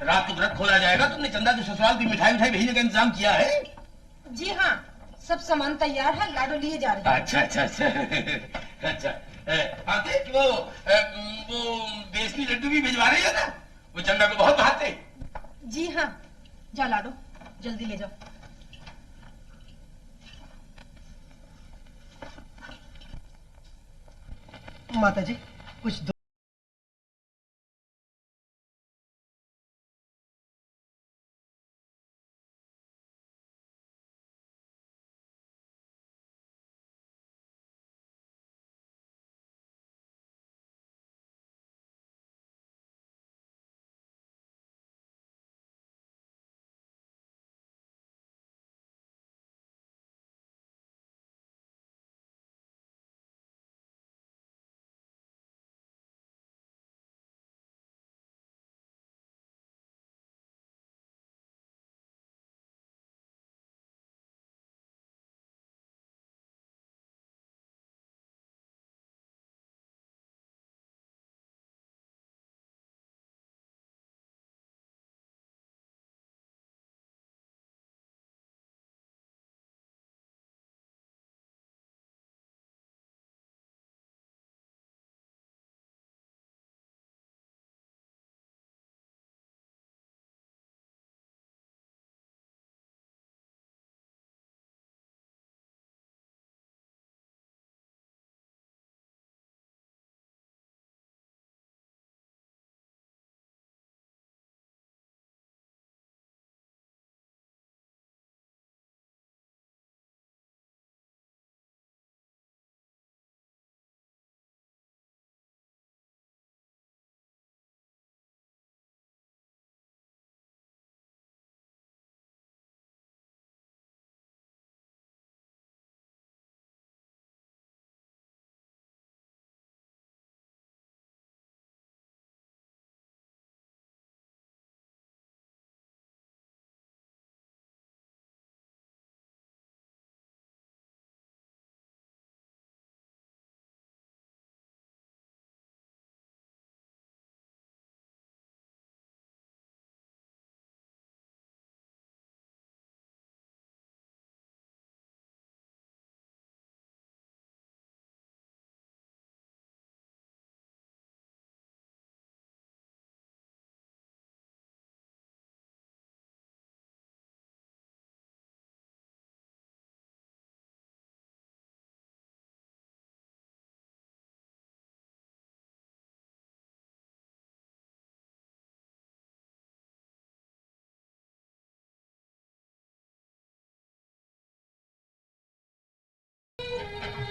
D: रात को व्रत खोला जाएगा। तुमने चंदा के ससुराल की मिठाई भेजने का इंतजाम किया है?
G: जी हाँ, सब सामान तैयार है, लाडो लिए जा रहे हैं।
D: अच्छा अच्छा अच्छा अच्छा। वो बेसनी लड्डू भी भिजवा रही है ना, वो चंदा को बहुत भाते।
G: जी हाँ, जा लाडो, जल्दी ले जाओ।
C: माता जी कुछ दो।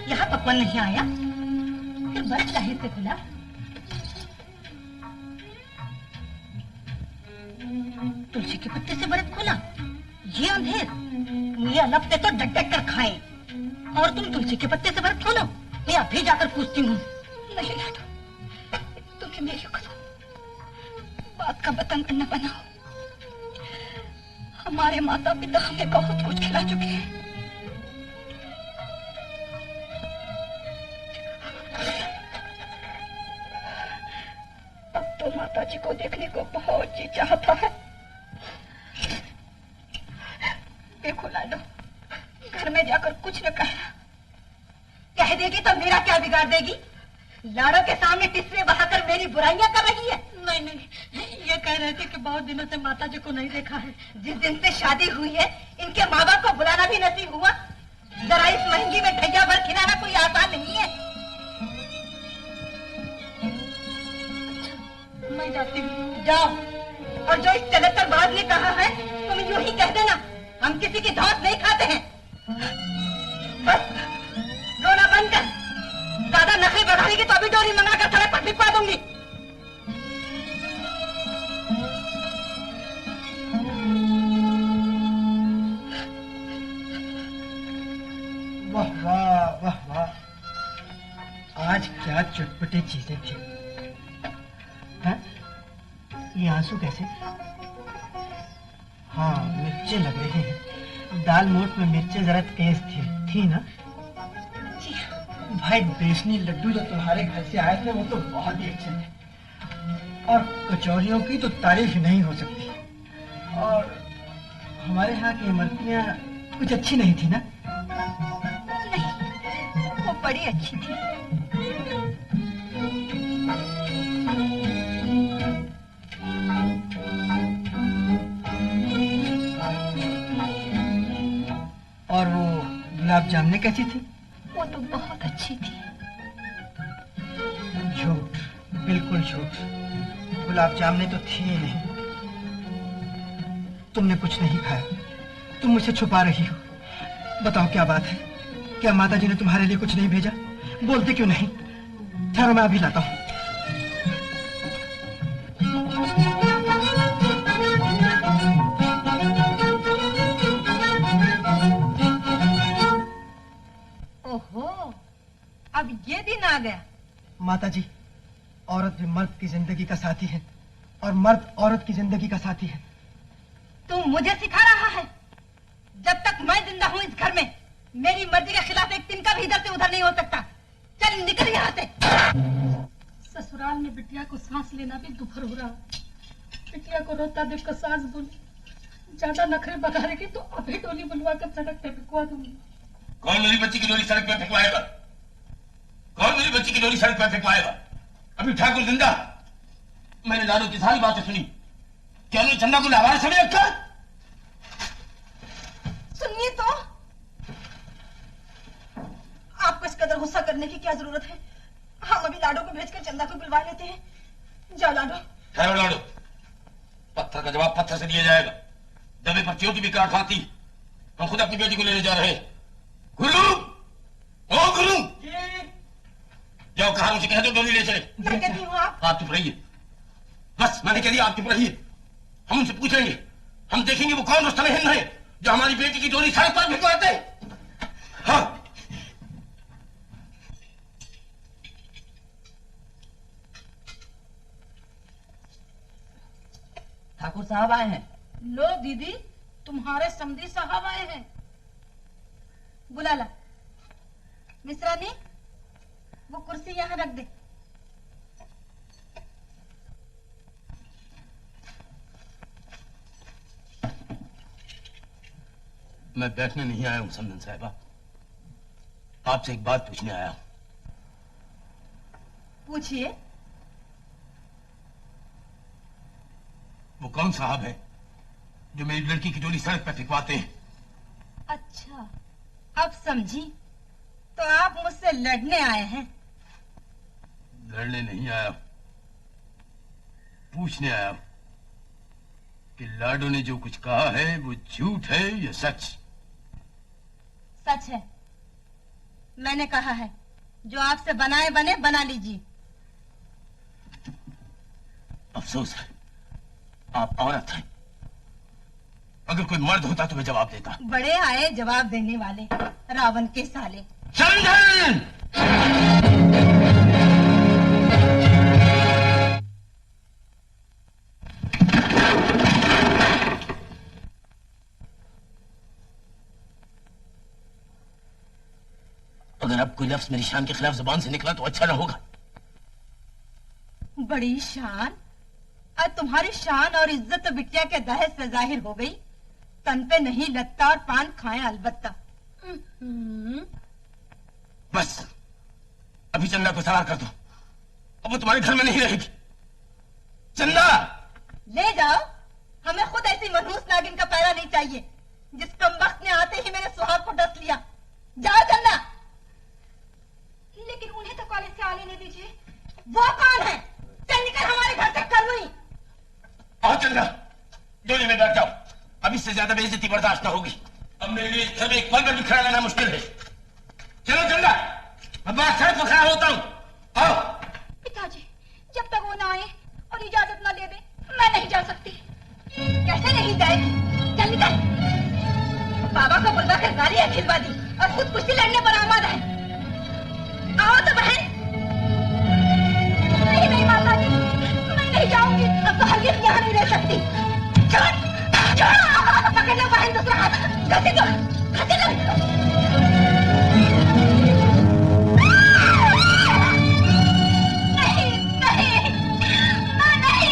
B: यहाँ पकवान नहीं आया, फिर बस जाहिर से खुला। तुलसी के पत्ते से व्रत खोला, ये अंधेर ये अलग से तो डट डट कर खाए, और तुम तुलसी के पत्ते से व्रत खोलो। मैं अभी जाकर पूछती हूँ। नहीं लाडो, तुम्हें मेरी कसम, बात का बतन न बनाओ। हमारे माता पिता हमें बहुत कुछ खिला चुके हैं। अब तो माता जी को देखने को बहुत जी चाहता है। देखो लाडो, घर में जाकर कुछ न कह देगी तो मेरा क्या बिगाड़ देगी? लाडो के सामने टिस्से बहाकर मेरी बुराइयां कर रही है। नहीं नहीं, ये कह रहे थे कि बहुत दिनों से माता जी को नहीं देखा है। जिस दिन से शादी हुई है, इनके माँ बाप को बुलाना भी नसीब हुआ। जरा इस महंगी में ढैया भर खिलाना कोई आसान नहीं है। मैं जाती हूँ। जाओ, और जो इस चलतर बाज ने कहा है तुम यूं ही कह देना, हम किसी की धौंस नहीं खाते हैं। बस रोना बंद कर, ज्यादा नखरे बढ़ाएगी तो अभी डोरी मंगाकर सड़क पर भिजवा दूंगी।
C: वाह वाह वाह वाह, आज क्या चटपटी चीजें थी। हाँ? ये आंसू कैसे? हाँ, मिर्चे लग रही हैं। दाल मोट में मिर्चे जरा तेज थी ना? भाई बेसनी लड्डू जो तुम्हारे घर से आए थे वो तो बहुत ही अच्छे थे। और कचौरियों की तो तारीफ नहीं हो सकती। और हमारे यहाँ की इमरतियाँ कुछ अच्छी नहीं थी ना?
G: नहीं, वो बड़ी अच्छी थी।
C: और वो गुलाब जामुन कैसी थी?
G: वो तो बहुत अच्छी थी।
C: झूठ, बिल्कुल झूठ। गुलाब जामुन तो थी ही नहीं। तुमने कुछ नहीं खाया, तुम मुझसे छुपा रही हो। बताओ क्या बात है? क्या माताजी ने तुम्हारे लिए कुछ नहीं भेजा? बोलते क्यों नहीं? ठहरो, मैं अभी लाता हूँ।
G: ओहो, अब ये दिन आ गया।
C: माताजी, औरत भी मर्द की जिंदगी का साथी है और मर्द औरत की जिंदगी का साथी है।
G: तू मुझे सिखा रहा है? जब तक मैं जिंदा हूँ इस घर में, मेरी मर्जी के खिलाफ एक तिनका भी इधर से उधर नहीं हो सकता। चल निकल यहाँ से।
B: ससुराल में बिटिया को सांस लेना भी दुभर हो रहा। बिटिया को रोता देखकर सास बोली, ज्यादा नखरे बगाड़ेगी तो अभी डोली बुलवा कर सड़क पे फेंकवा दूंगी।
F: कौन मेरी बच्ची की डोली सड़क पर फेंकवाएगा? कौन मेरी बच्ची की डोली सड़क पर फेंकवाएगा? अभी ठाकुर जिंदा। मैंने लाडो की सारी बातें सुनी। क्या उन्होंने चंदा को लावारा समझ रखा?
G: सुनिए तो, आपको इस कदर गुस्सा करने की क्या जरूरत है? हम अभी लाडो को भेजकर चंदा को बुलवा लेते हैं। जाओ लाडो।
F: ठहरो लाडो, पत्थर का जवाब पत्थर से दिया जाएगा। दबे पर चोटी भी काट खाती। हम खुद अपनी बेटी को लेने जा रहे हैं। गुरु, ओ गुरु, जाओ कहा उसे कह दो डोली ले चले।
G: मैं कहती हूँ आप
F: चुप रहिए। बस मैंने कह दिया, आप चुप रहिए। हम उनसे पूछेंगे, हम देखेंगे वो कौन रुस्तम हिंद है जो हमारी बेटी की डोली सड़क पर भिजवाते हैं। हाँ,
E: ठाकुर साहब आए हैं।
B: लो दीदी, तुम्हारे समधी साहब आए हैं।
G: बुला ला। मिश्रानी, वो कुर्सी यहाँ रख दे।
F: मैं बैठने नहीं आया हूं समदन साहिबा, आपसे एक बात पूछने आया हूं।
G: पूछिए।
F: वो कौन साहब है जो मेरी लड़की की डोली सड़क पर फेंकवाते हैं?
G: अच्छा, अब समझी। तो आप मुझसे लड़ने आए हैं?
F: लड़ने नहीं आया, पूछने आया कि लाडो ने जो कुछ कहा है वो झूठ है या सच?
G: सच है। मैंने कहा है, जो आपसे बनाए बने बना लीजिए।
F: अफसोस है, आप औरत हैं। अगर कोई मर्द होता तो मैं जवाब देता।
G: बड़े आए जवाब देने वाले, रावण के साले।
F: चंदन! अगर अब कोई लफ्ज मेरी शान के खिलाफ जुबान से निकला तो अच्छा ना होगा।
G: बड़ी शान? आज तुम्हारी शान और इज्जत तो बिटिया के दहेज से जाहिर हो गई। तन पे नहीं लगता और पान खाए अलबत्ता।
F: बस अभी चंदा को सवार कर दो, अब वो तुम्हारे घर में नहीं रहेगी। चंदा
G: ले जाओ, हमें खुद ऐसी मनहूस नागिन का पैरा नहीं चाहिए जिस कमबख्त ने आते ही मेरे सुहाग को डस लिया। जाओ चंदा।
A: लेकिन उन्हें तो कॉलेज से आने नहीं दीजिए।
G: वो कौन है? चल निकल हमारे घर से, कर लूंगी।
F: आओ चंदा, डोली में बैठ जाओ। अब इससे ज्यादा बेइज्जती बर्दाश्त ना होगी। अब मेरे लिए घर में एक पल भी खड़ा रहना मुश्किल है। चलो चंदा, अब मैं सड़क पर खड़ा होता हूँ। आओ।
A: पिताजी, जब तक वो ना आए और इजाजत ना दे दे, मैं नहीं जा सकती।
G: कैसे नहीं जाएगी? चल निकल। बाबा को बुलवा कर गालियां खिलवा दी और खुद कुश्ती लड़ने पर आमाद है। आओ तो बहन।
A: नहीं नहीं माताजी, मैं नहीं जाऊंगी।
G: अब तो हरगिज़ यहाँ नहीं रह सकती। छोड़ छोड़, पकड़ लो बहन दूसरा हाथ। घसी दो, घसी दो।
A: नहीं नहीं, मैं नहीं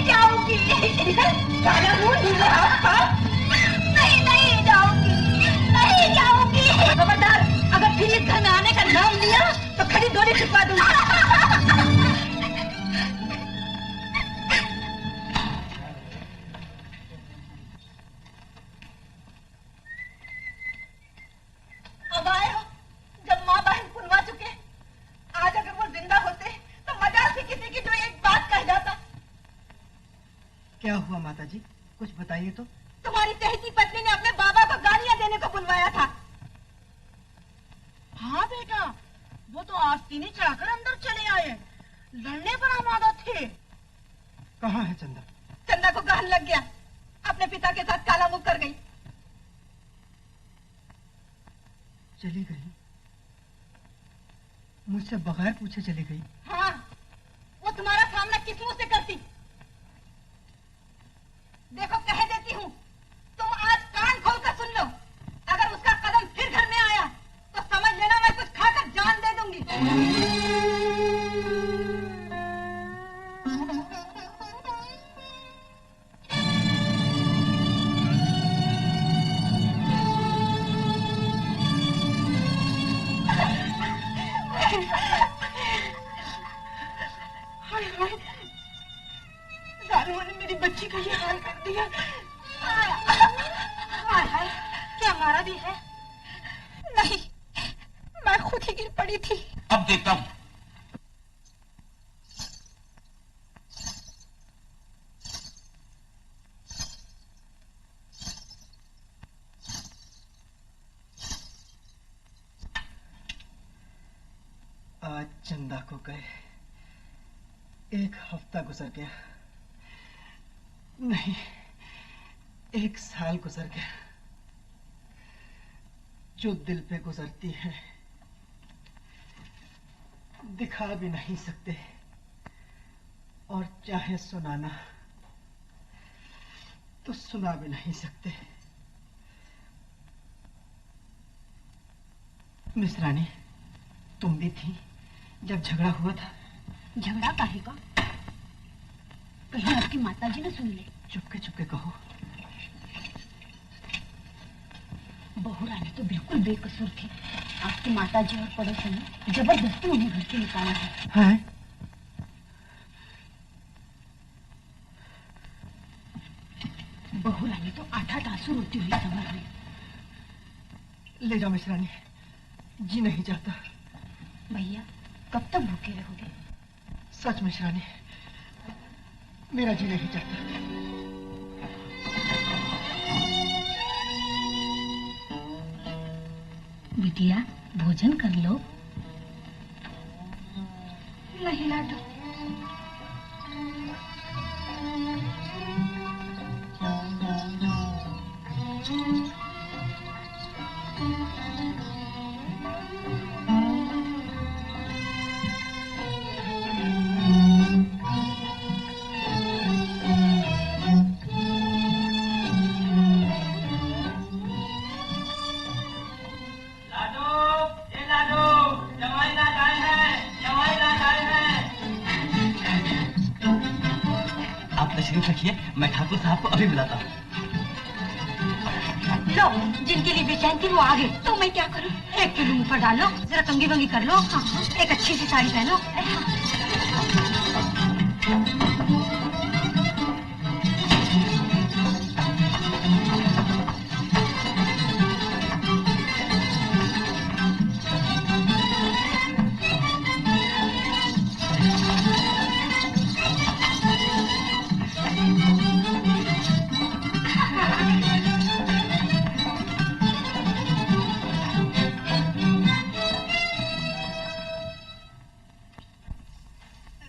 C: क्या हुआ माता जी, कुछ बताइए तो।
G: तुम्हारी चहेती पत्नी ने अपने बाबा को गालियां देने को बुलवाया था।
B: हाँ बेटा, वो तो आस्तीनी चढ़ाकर अंदर चले आए, लड़ने पर आमादा थे।
C: कहाँ है चंदा?
G: चंदा को गहन लग गया, अपने पिता के साथ काला मुख कर गई।
C: चली गई? मुझसे बगैर पूछे चली गई?
G: हाँ, वो तुम्हारा सामना किस मुंह से करती? देखो कह देती हूँ, तुम आज कान खोलकर सुन लो। अगर उसका कदम फिर घर में आया तो समझ लेना मैं कुछ खाकर जान दे दूंगी।
B: जानुआ ने मेरी बच्ची का ये हाल कर दिया।
G: हाय, क्या मारा भी है? नहीं, मैं खुद ही गिर पड़ी थी।
F: अब देखता हूँ।
C: आज चंदा को गए 1 हफ्ता गुजर गया, नहीं 1 साल गुजर गया। जो दिल पे गुजरती है दिखा भी नहीं सकते, और चाहे सुनाना तो सुना भी नहीं सकते। मिस रानी, तुम भी थी जब झगड़ा हुआ था?
A: झगड़ा काहे का? कहीं आपकी माताजी न सुन ले।
C: चुपके चुपके कहो।
A: बहू रानी तो बिल्कुल बेकसूर थी। आपकी माताजी और पड़ोसी ने जबरदस्ती उन्हें घर से निकाला है।
C: हैं?
A: बहू रानी तो 8-8 आंसू रोती हुई संभल गई।
C: ले जाओ मिस रानी, जी नहीं जाता।
A: भैया कब तक भूखे रहोगे?
C: सच मिस रानी, मेरा जी नहीं चाहता।
A: बिटिया भोजन कर लो।
G: नहीं लाडो,
E: रखिए, मैं ठाकुर साहब को अभी बुलाता हूँ।
A: लो, जिनके लिए बेचैन थी वो आ गए। तो मैं क्या करूँ? 1 किलो मुंह पर डालो, जरा कंगी वंगी कर लो। हाँ, एक अच्छी सी साड़ी पहनो।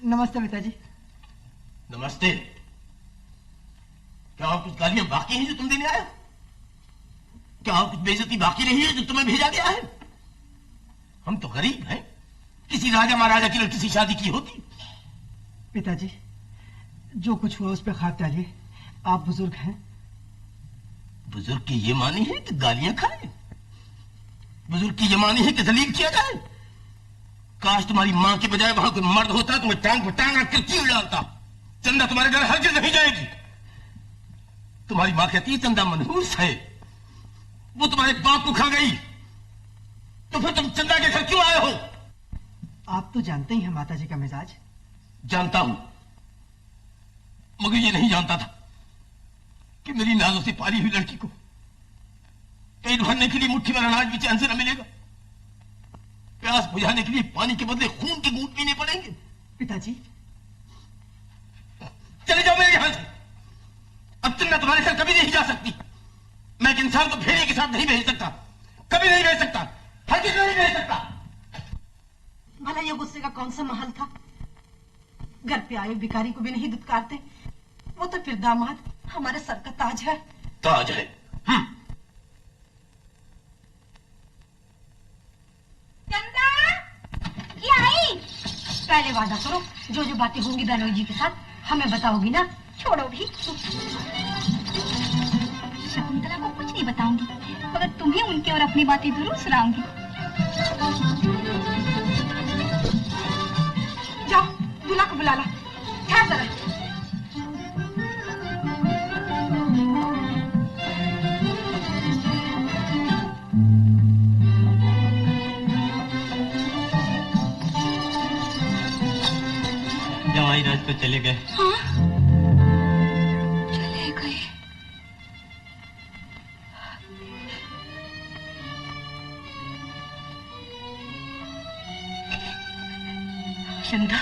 C: नमस्ते पिताजी।
F: नमस्ते। क्या और कुछ गालियां बाकी हैं जो तुम देने आए हो? क्या और कुछ बेइज्जती बाकी रही है जो तुम्हें भेजा गया है? हम तो गरीब हैं, किसी राजा महाराजा की लड़की से शादी की होती।
C: पिताजी, जो कुछ हुआ उस पर खाक डालिए, आप बुजुर्ग हैं।
F: बुजुर्ग की ये मानी है कि गालियां खाए? बुजुर्ग की ये मानी है कि जलील किया जाए? काश तुम्हारी मां के बजाय वहां कोई मर्द होता तो मैं टांग पर टांग रखकर चीर डालता। चंदा तुम्हारे घर हरगिज नहीं जाएगी। तुम्हारी मां कहती है चंदा मनहूस है, वो तुम्हारे बाप को खा गई, तो फिर तुम चंदा के घर क्यों आए हो?
C: आप तो जानते ही हैं माताजी का मिजाज।
F: जानता हूं, मगर ये नहीं जानता था कि मेरी नाजों से पाली हुई लड़की को पेट भरने के लिए मुट्ठी भर अनाज भी चैन से न मिलेगा। प्यास बुझाने के लिए पानी के बदले खून के घूंट पीने पड़ेंगे।
C: पिताजी,
F: चले जाओ मेरे यहां से।
D: तुम्हारे साथ कभी नहीं जा सकती। मैं एक इंसान को भेड़िए के साथ नहीं भेज सकता, कभी नहीं भेज सकता, हर किसी नहीं भेज सकता।
B: भला ये गुस्से का कौन सा महल था? घर पे आए भिखारी को भी नहीं दुत्कारते। वो तो फिर दामाद हमारे सर का ताज है।
D: ताज है।
A: चंदा, ये आई।
B: पहले वादा करो, जो जो बातें होंगी दानोई जी के साथ हमें बताओगी ना?
A: छोड़ो भी, शकुंतला को कुछ नहीं बताऊंगी, मगर तुम्हें उनकी और अपनी बातें जरूर सुनाऊंगी।
B: जाओ दूल्हा को बुला ला। ठहर जरा।
E: जवाई राज तो चले गए।
A: हाँ? चले गए।
B: चंदा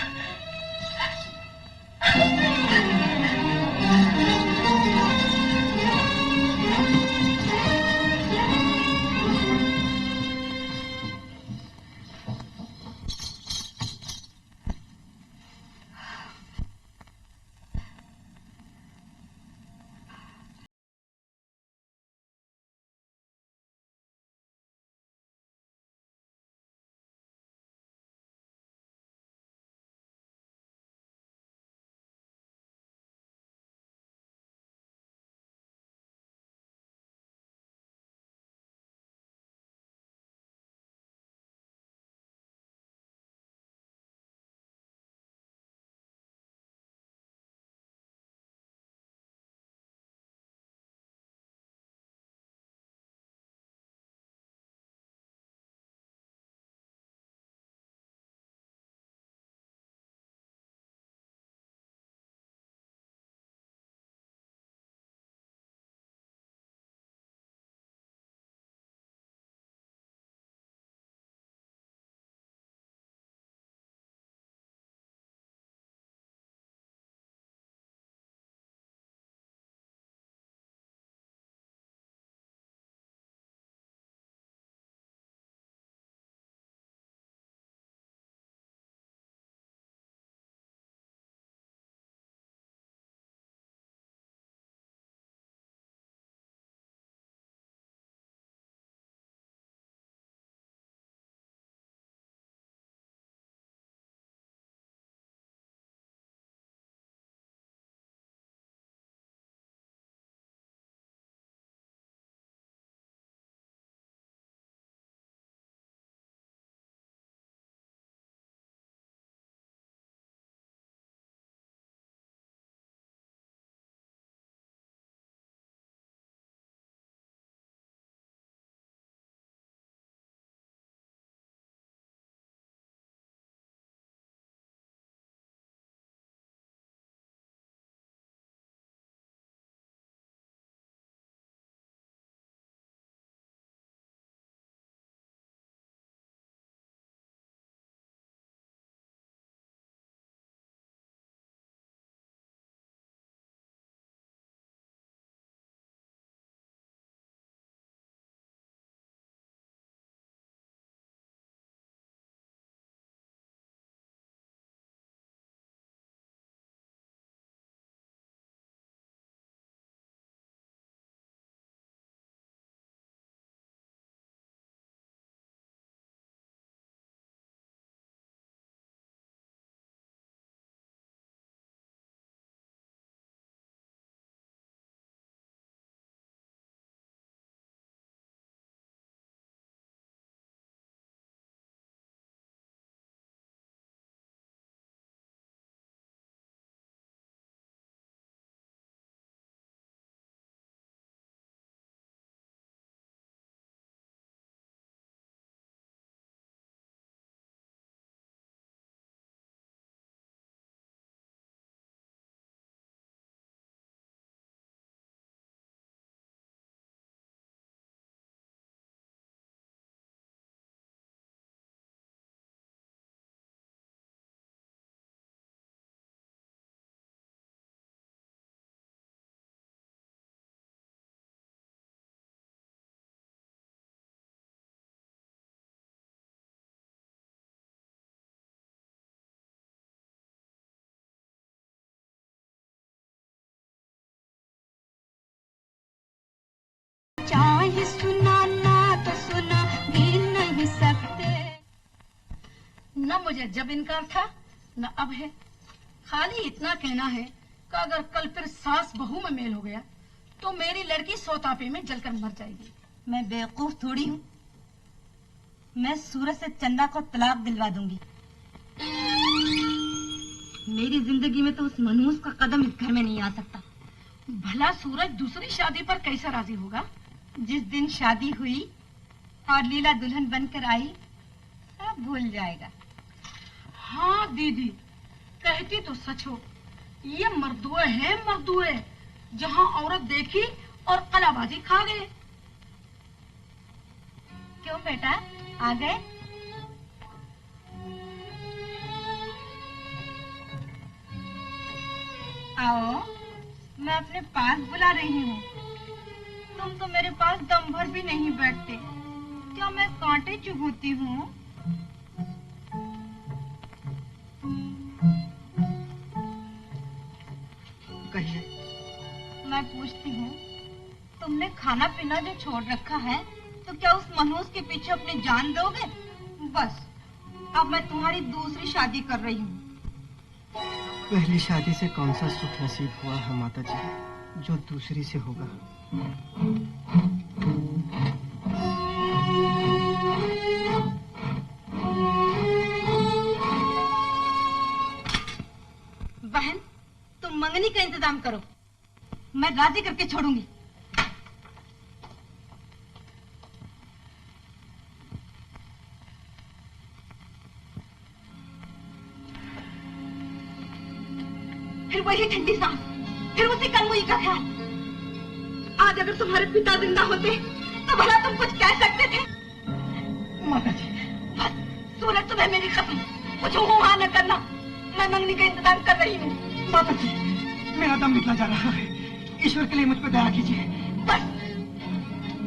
A: चाहे सुनाना तो सुना भी नहीं सकते।
B: न मुझे जब इनकार था न अब है। खाली इतना कहना है कि अगर कल फिर सास बहू में मेल हो गया तो मेरी लड़की सोतापे में जलकर मर जाएगी।
G: मैं बेवकूफ थोड़ी हूँ। मैं सूरज से चंदा को तलाक दिलवा दूंगी। मेरी जिंदगी में तो उस मनहूस का कदम इस घर में नहीं आ सकता।
B: भला सूरज दूसरी शादी पर कैसे राजी होगा?
G: जिस दिन शादी हुई और लीला दुल्हन बनकर आई सब भूल जाएगा।
B: हाँ दीदी, कहती तो सच हो। ये मर्दुए हैं मर्दुए, जहाँ औरत देखी और कलाबाजी खा गए।
G: क्यों बेटा, आ गए? आओ, मैं अपने पास बुला रही हूँ। तुम तो मेरे पास दम भर भी नहीं बैठते। क्या मैं कांटे चुभती हूँ?
C: कहिए।
G: मैं पूछती हूँ, तुमने खाना पीना जो छोड़ रखा है तो क्या उस मनहूस के पीछे अपनी जान दोगे? बस, अब मैं तुम्हारी दूसरी शादी कर रही हूँ।
C: पहली शादी से कौन सा सुख नसीब हुआ है माता जी, जो दूसरी से होगा।
G: बहन, तुम मंगनी का इंतजाम करो, मैं राजी करके छोड़ूंगी। फिर वही ठंडी सांस, फिर उसी कलमुई का ख्याल। आज अगर तुम्हारे पिता जिंदा होते तो भला तुम कुछ कह सकते थे?
C: माता जी,
G: बस सूरज, तुम्हें मेरी कसम, कुछ हुआ न करना। मैं मंगनी का इंतजाम कर रही हूँ।
C: माता जी, मेरा दम निकला जा रहा है। ईश्वर के लिए मुझ पर दया कीजिए।
G: बस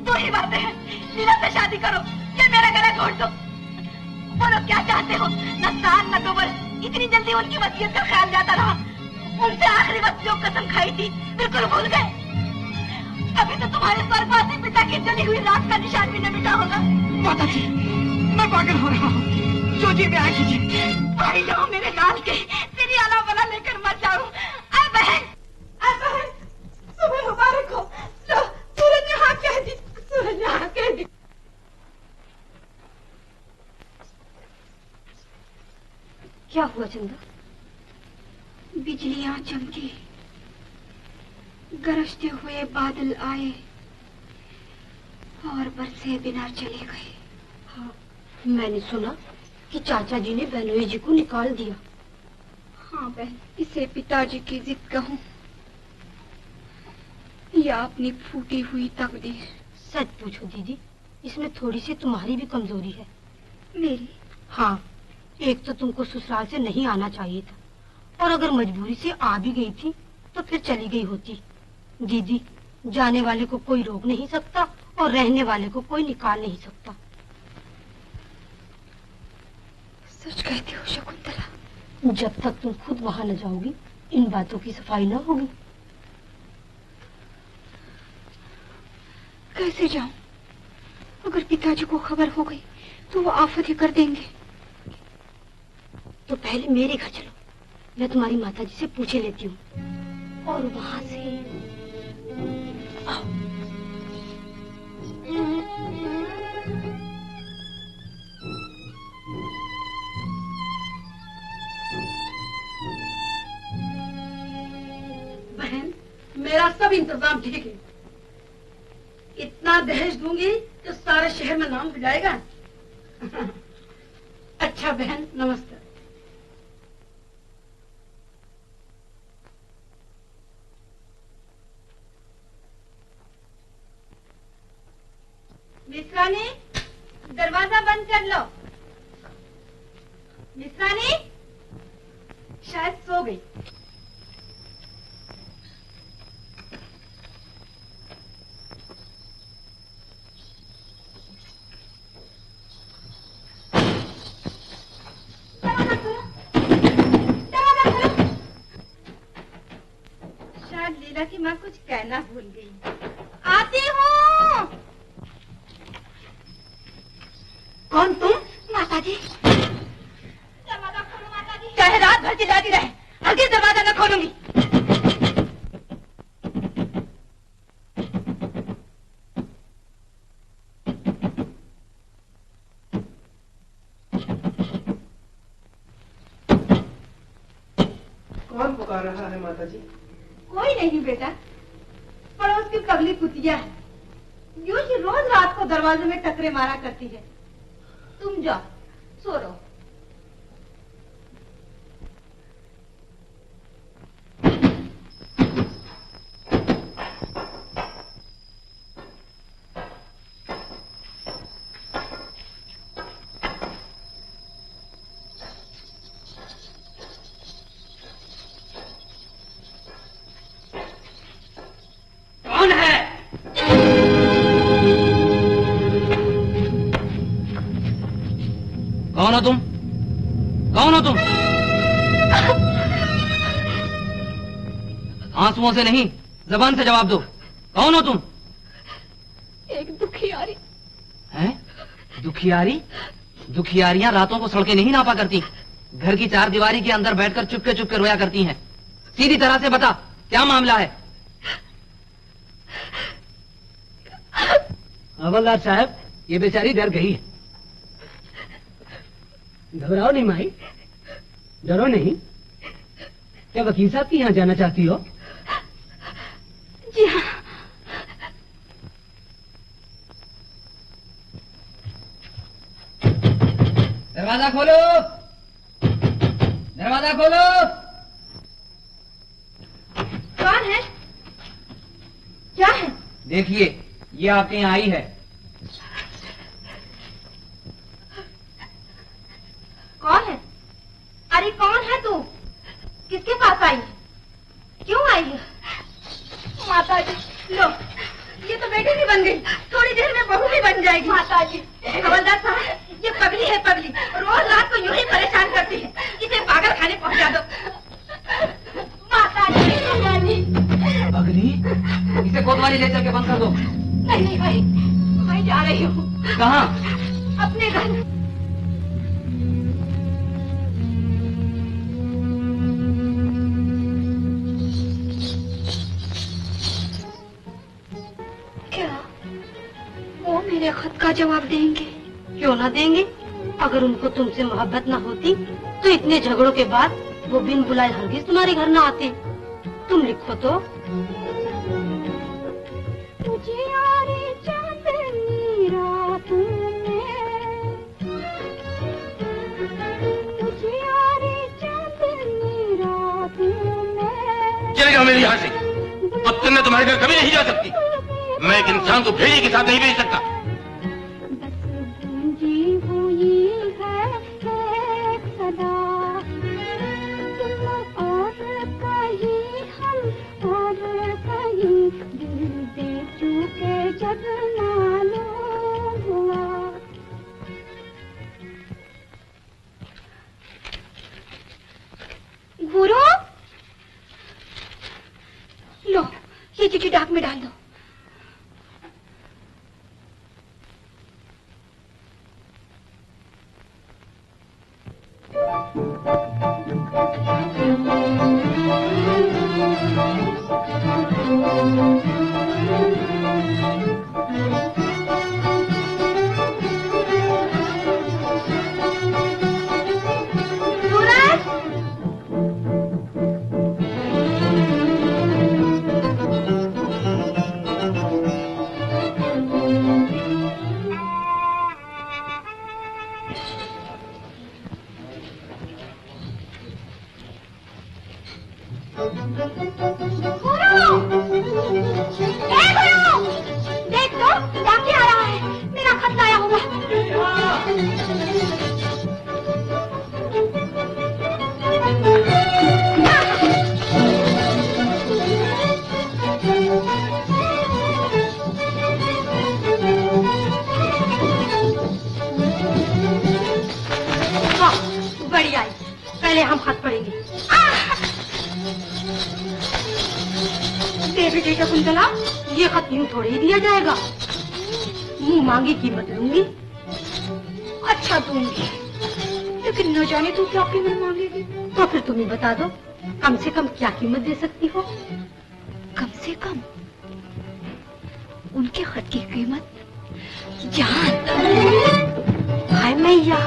G: दो ही बातें हैं, लीला से शादी करो या मेरा गला घोट दो। बोलो क्या चाहते हो? न साल न 2 वर्ष, इतनी जल्दी उनकी वसीयत का ख्याल जाता रहा। उनसे आखिरी वक्त जो कसम खाई थी बिल्कुल भूल गए। अभी तो तुम्हारे स्वर्गवासी पिता की जली हुई रात का निशान भी न मिटा होगा।
C: माता जी, मैं पागल हो रहा हूँ, जो जी में आ कीजिए।
G: भाई जाओ मेरे लाल के, तेरी आला बला लेकर मर जाऊं। आ बहन, सुबह मुबारक हो। लो, सूरज ने हाँ कह दी, सूरज ने हाँ कह दी।
A: क्या हुआ चंदा? बिजलियां चमकी, गरजते हुए बादल आए और बरसे बिना चले गए। हाँ, मैंने सुना कि चाचा जी ने बहनोई जी को निकाल दिया। हाँ बहन, इसे पिताजी की जिद कहूँ या अपनी फूटी हुई तकदीर। सच पूछो दीदी, इसमें थोड़ी सी तुम्हारी भी कमजोरी है। मेरी? हाँ, एक तो तुमको ससुराल से नहीं आना चाहिए था, और अगर मजबूरी से आ भी गई थी तो फिर चली गई होती। दीदी, जाने वाले को कोई रोक नहीं सकता और रहने वाले को कोई निकाल नहीं सकता। सच कहती हो शकुंतला। जब तक तुम खुद वहां न जाओगी इन बातों की सफाई न होगी। कैसे जाऊं? अगर पिताजी को खबर हो गई तो वो आफत ही कर देंगे। तो पहले मेरे घर चलो, मैं तुम्हारी माताजी से पूछे लेती हूँ और वहां से आओ।
B: बहन, मेरा सब इंतजाम ठीक है। इतना दहेज दूंगी कि सारे शहर में नाम हो जाएगा। अच्छा बहन, नमस्कार।
G: मिश्रानी, दरवाजा बंद कर लो। मिश्रानी शायद सो गई। शायद लीला की माँ कुछ कहना भूल गई। आती हूँ। कौन तुम?
A: माताजी,
G: दरवाजा खोलो माताजी। चाहे रात भर चिल्लाती रहे, हरगिज़ दरवाजा न खोलूंगी।
C: कौन पुकार रहा है माताजी?
G: कोई नहीं बेटा, पड़ोस की पगली कुतिया है। यूं ही रोज रात को दरवाजे में टकरे मारा करती है। तुम जाओ, सो रहो।
D: कौन है? कौन हो तुम? कौन हो तुम? आंसुओं से नहीं, जबान से जवाब दो। कौन हो तुम?
A: एक दुखियारी।
D: हैं? दुखियारी? दुखियारियां रातों को सड़कें नहीं नापा करती, घर की चार दीवारी के अंदर बैठकर चुपके चुपके रोया करती हैं। सीधी तरह से बता, क्या मामला है?
E: हवलदार साहब, ये बेचारी डर गई है। घबराओ नहीं माई, डरो नहीं। क्या वकील साहब के यहाँ जाना चाहती हो?
A: जी हाँ।
D: दरवाजा खोलो, दरवाजा खोलो।
G: कौन है? क्या है?
D: देखिए, ये आपके यहाँ आई है।
G: कौन है? अरे कौन है तू? किसके पास आई है? क्यों आई है? माताजी, लो, ये तो बेटी भी बन गई, थोड़ी देर में बहू भी बन जाएगी। माताजी, हवलदार साहब, ये पगली है पगली, रोज रात को यूं ही परेशान करती है। इसे पागल खाने पहुंचा दो। माताजी,
D: पगली? इसे कोतवाली ले चल के बंद कर दो।
G: नहीं नहीं भाई, मैं जा रही हूँ।
D: कहाँ?
G: अपने घर।
A: क्या वो मेरे खत का जवाब देंगे? क्यों ना देंगे? अगर उनको तुमसे मोहब्बत ना होती तो इतने झगड़ों के बाद वो बिन बुलाए हरगिज़ तुम्हारे घर ना आते। तुम लिखो तो।
F: चले जाओ मेरे यहाँ से। अब तुमने तुम्हारे घर कभी नहीं जा सकती। मैं एक इंसान को भेड़िए के साथ नहीं भेज सकता।
A: गुरु, लो ये चिट्ठी डाक में डाल दो। देख लो, डाकिया आ रहा है, मेरा खत लाया होगा।
G: बड़ी आई, पहले हम खत पढ़ेंगे। बेटी शकुंतला, ये खत यूं थोड़ी ही दिया जाएगा। मुंह मांगी कीमत लूंगी।
A: अच्छा दूंगी, लेकिन न जाने तू क्या कीमत मांगेगी।
G: तो फिर तुम ही बता दो, कम से कम क्या कीमत दे सकती हो?
A: कम से कम उनके खत की कीमत जान।
G: हाय मैया,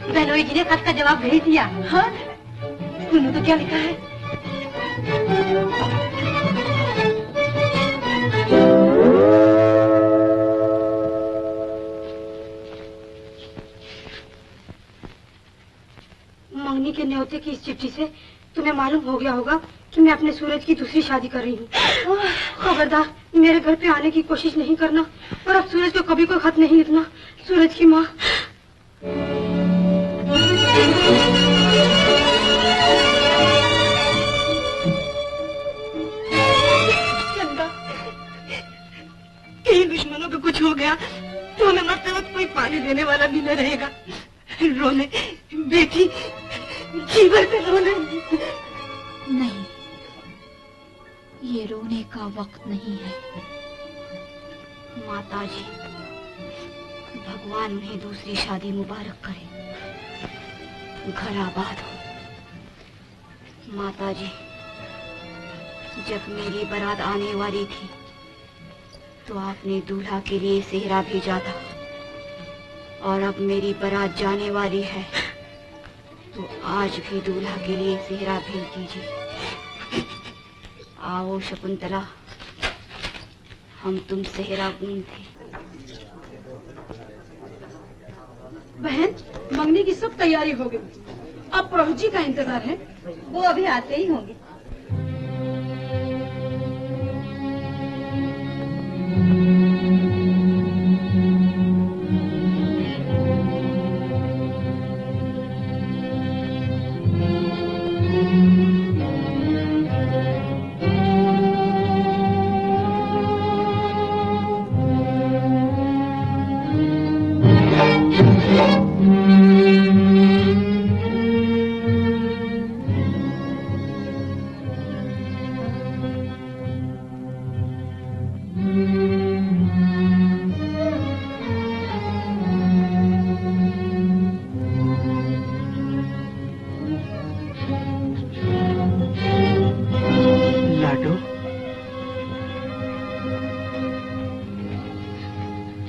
G: बहनोई जी ने खत का जवाब भेज दिया। हाँ, सुनो तो क्या लिखा है। मंगनी के न्योते की इस चिट्ठी से तुम्हें मालूम हो गया होगा कि मैं अपने सूरज की दूसरी शादी कर रही हूँ। खबरदार मेरे घर पे आने की कोशिश नहीं करना, और अब सूरज को कभी कोई खत नहीं लिखना। सूरज की माँ। चंदा, कहीं दुश्मनों को कुछ हो गया तो हमें मरते वक्त कोई पानी देने वाला भी न रहेगा। रोने बेटी, जीवन पे रोने।
A: नहीं, ये रोने का वक्त नहीं है। माताजी, भगवान उन्हें दूसरी शादी मुबारक करे, घर आबाद हो। माताजी, जब मेरी बारात आने वाली थी तो आपने दूल्हा के लिए सेहरा भेजा था, और अब मेरी बारात जाने वाली है तो आज भी दूल्हा के लिए सेहरा भेज दीजिए। आओ शकुंतला, हम तुम सेहरा गूंथते।
B: बहन, मंगनी की सब तैयारी हो गई, अब प्रभु जी का इंतजार है।
G: वो अभी आते ही होंगे।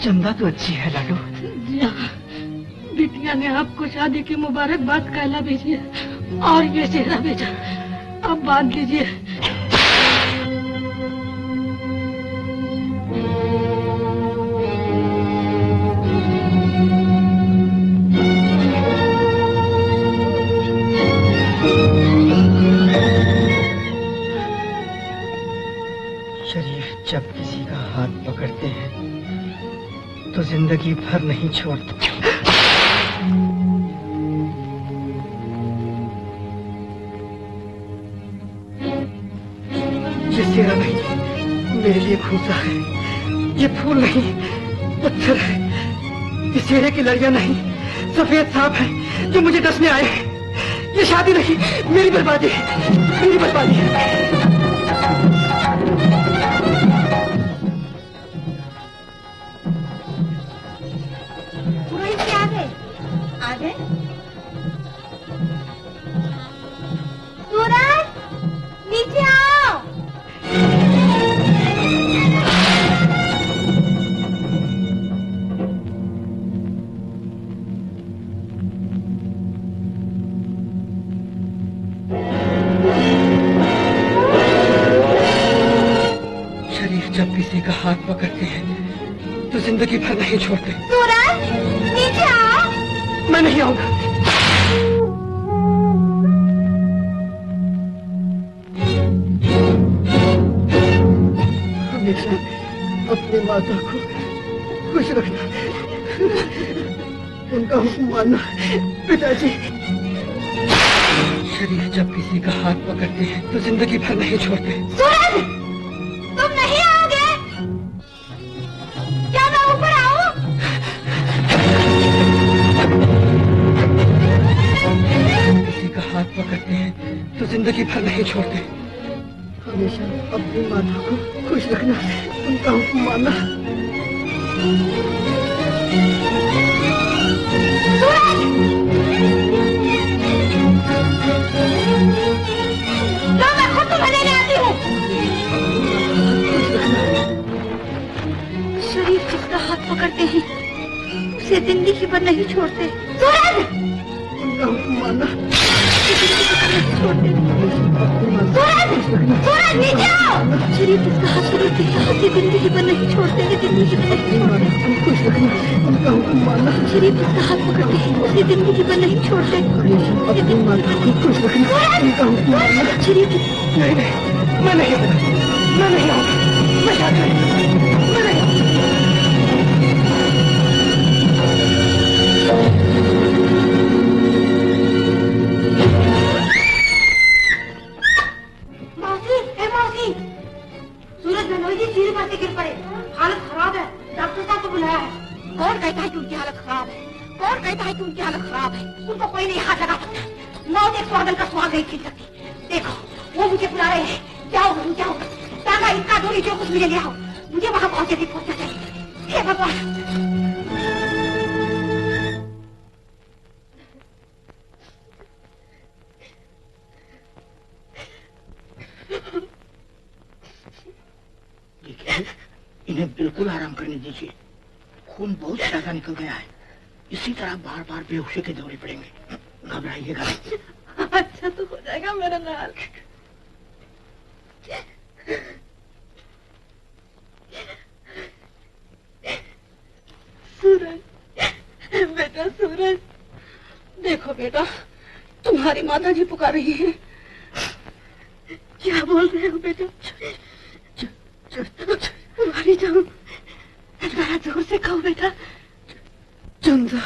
C: चंदा तो अच्छी है लाडू।
B: बिटिया ने आपको शादी की मुबारकबाद कहला भेजी है और ये सेहरा भेजा, अब बांध लीजिए।
C: शरीफ जब किसी का हाथ पकड़ते हैं तो जिंदगी भर नहीं छोड़ते। ये सेहरा नहीं, मेरे लिए खूंसा है। ये फूल नहीं, पत्थर है। ये सेहरे की लड़ियां नहीं, सफेद सांप है जो मुझे डसने आए हैं। ये शादी नहीं, मेरी बर्बादी है, मेरी बर्बादी है। जब किसी का हाथ पकड़ते हैं तो जिंदगी भर नहीं छोड़ते।
G: सूरज, नीचे आओ।
C: मैं नहीं आऊंगा। हमेशा अपनी माता को खुश रखना, उनका हुक्म मानना। पिताजी, शरीफ जब किसी का हाथ पकड़ते हैं तो जिंदगी भर नहीं छोड़ते।
G: सूरज, तुम नहीं आओगे? क्या मैं ऊपर आऊं?
C: जिंदगी भर नहीं छोड़ते। हमेशा अपनी माता को खुश रखना, उनका हुक्म मानना।
A: मैं खुद तुम्हें लेने आती हूँ। शरीफ जिसका हाथ पकड़ते हैं उसे जिंदगी भर नहीं छोड़ते। सूरज!
C: उनका हुक्म मानना।
A: सूरज! सूरज नीचे आओ! शरीफ जिसका हाथ पकड़ते हैं उसे जिंदगी भर नहीं छोड़ते। जिंदगी भर
C: खुश रखना, उनका हुक्म मानना।
A: शरीफ जिसका हाथ पकड़ते हैं उसे जिंदगी भर नहीं छोड़ते।
C: अपनी माता को खुश रखना, उनका हुक्म मानना।
A: शरीफ
C: नहीं नहीं, मैं नहीं आऊंगा, मैं शादी मैं नहीं
A: सूरज मनोज जी सीढ़ी पर से गिर पड़े, हालत खराब है, डॉक्टर साहब को बुलाया है। कौन कहता है कि उनकी हालत खराब है? कौन कहता है कि उनकी हालत खराब है? उनको कोई नहीं हाथ लगा सकता। मौत एक स्वागत का स्वाद नहीं छीन सकती। देखो वो मुझे बुला रहे हैं। जाओ तागा इतना दूरी जो कुछ मुझे ले आओ, मुझे वहाँ पहुँचना चाहिए। हे भगवान!
I: इन्हें बिल्कुल आराम करने दीजिए। खून बहुत ज्यादा निकल गया है। इसी तरह बार बार बेहोशी के दौरे पड़ेंगे। घबराइएगा नहीं।
B: अच्छा तो हो जाएगा मेरा लाल। सूरज, बेटा सूरज, देखो बेटा, तुम्हारी माता जी पुकार रही है। क्या बोल रहे हो बेटा? तुम्हारी जान, जरा जोर से कहो बेटा।
C: चंदा,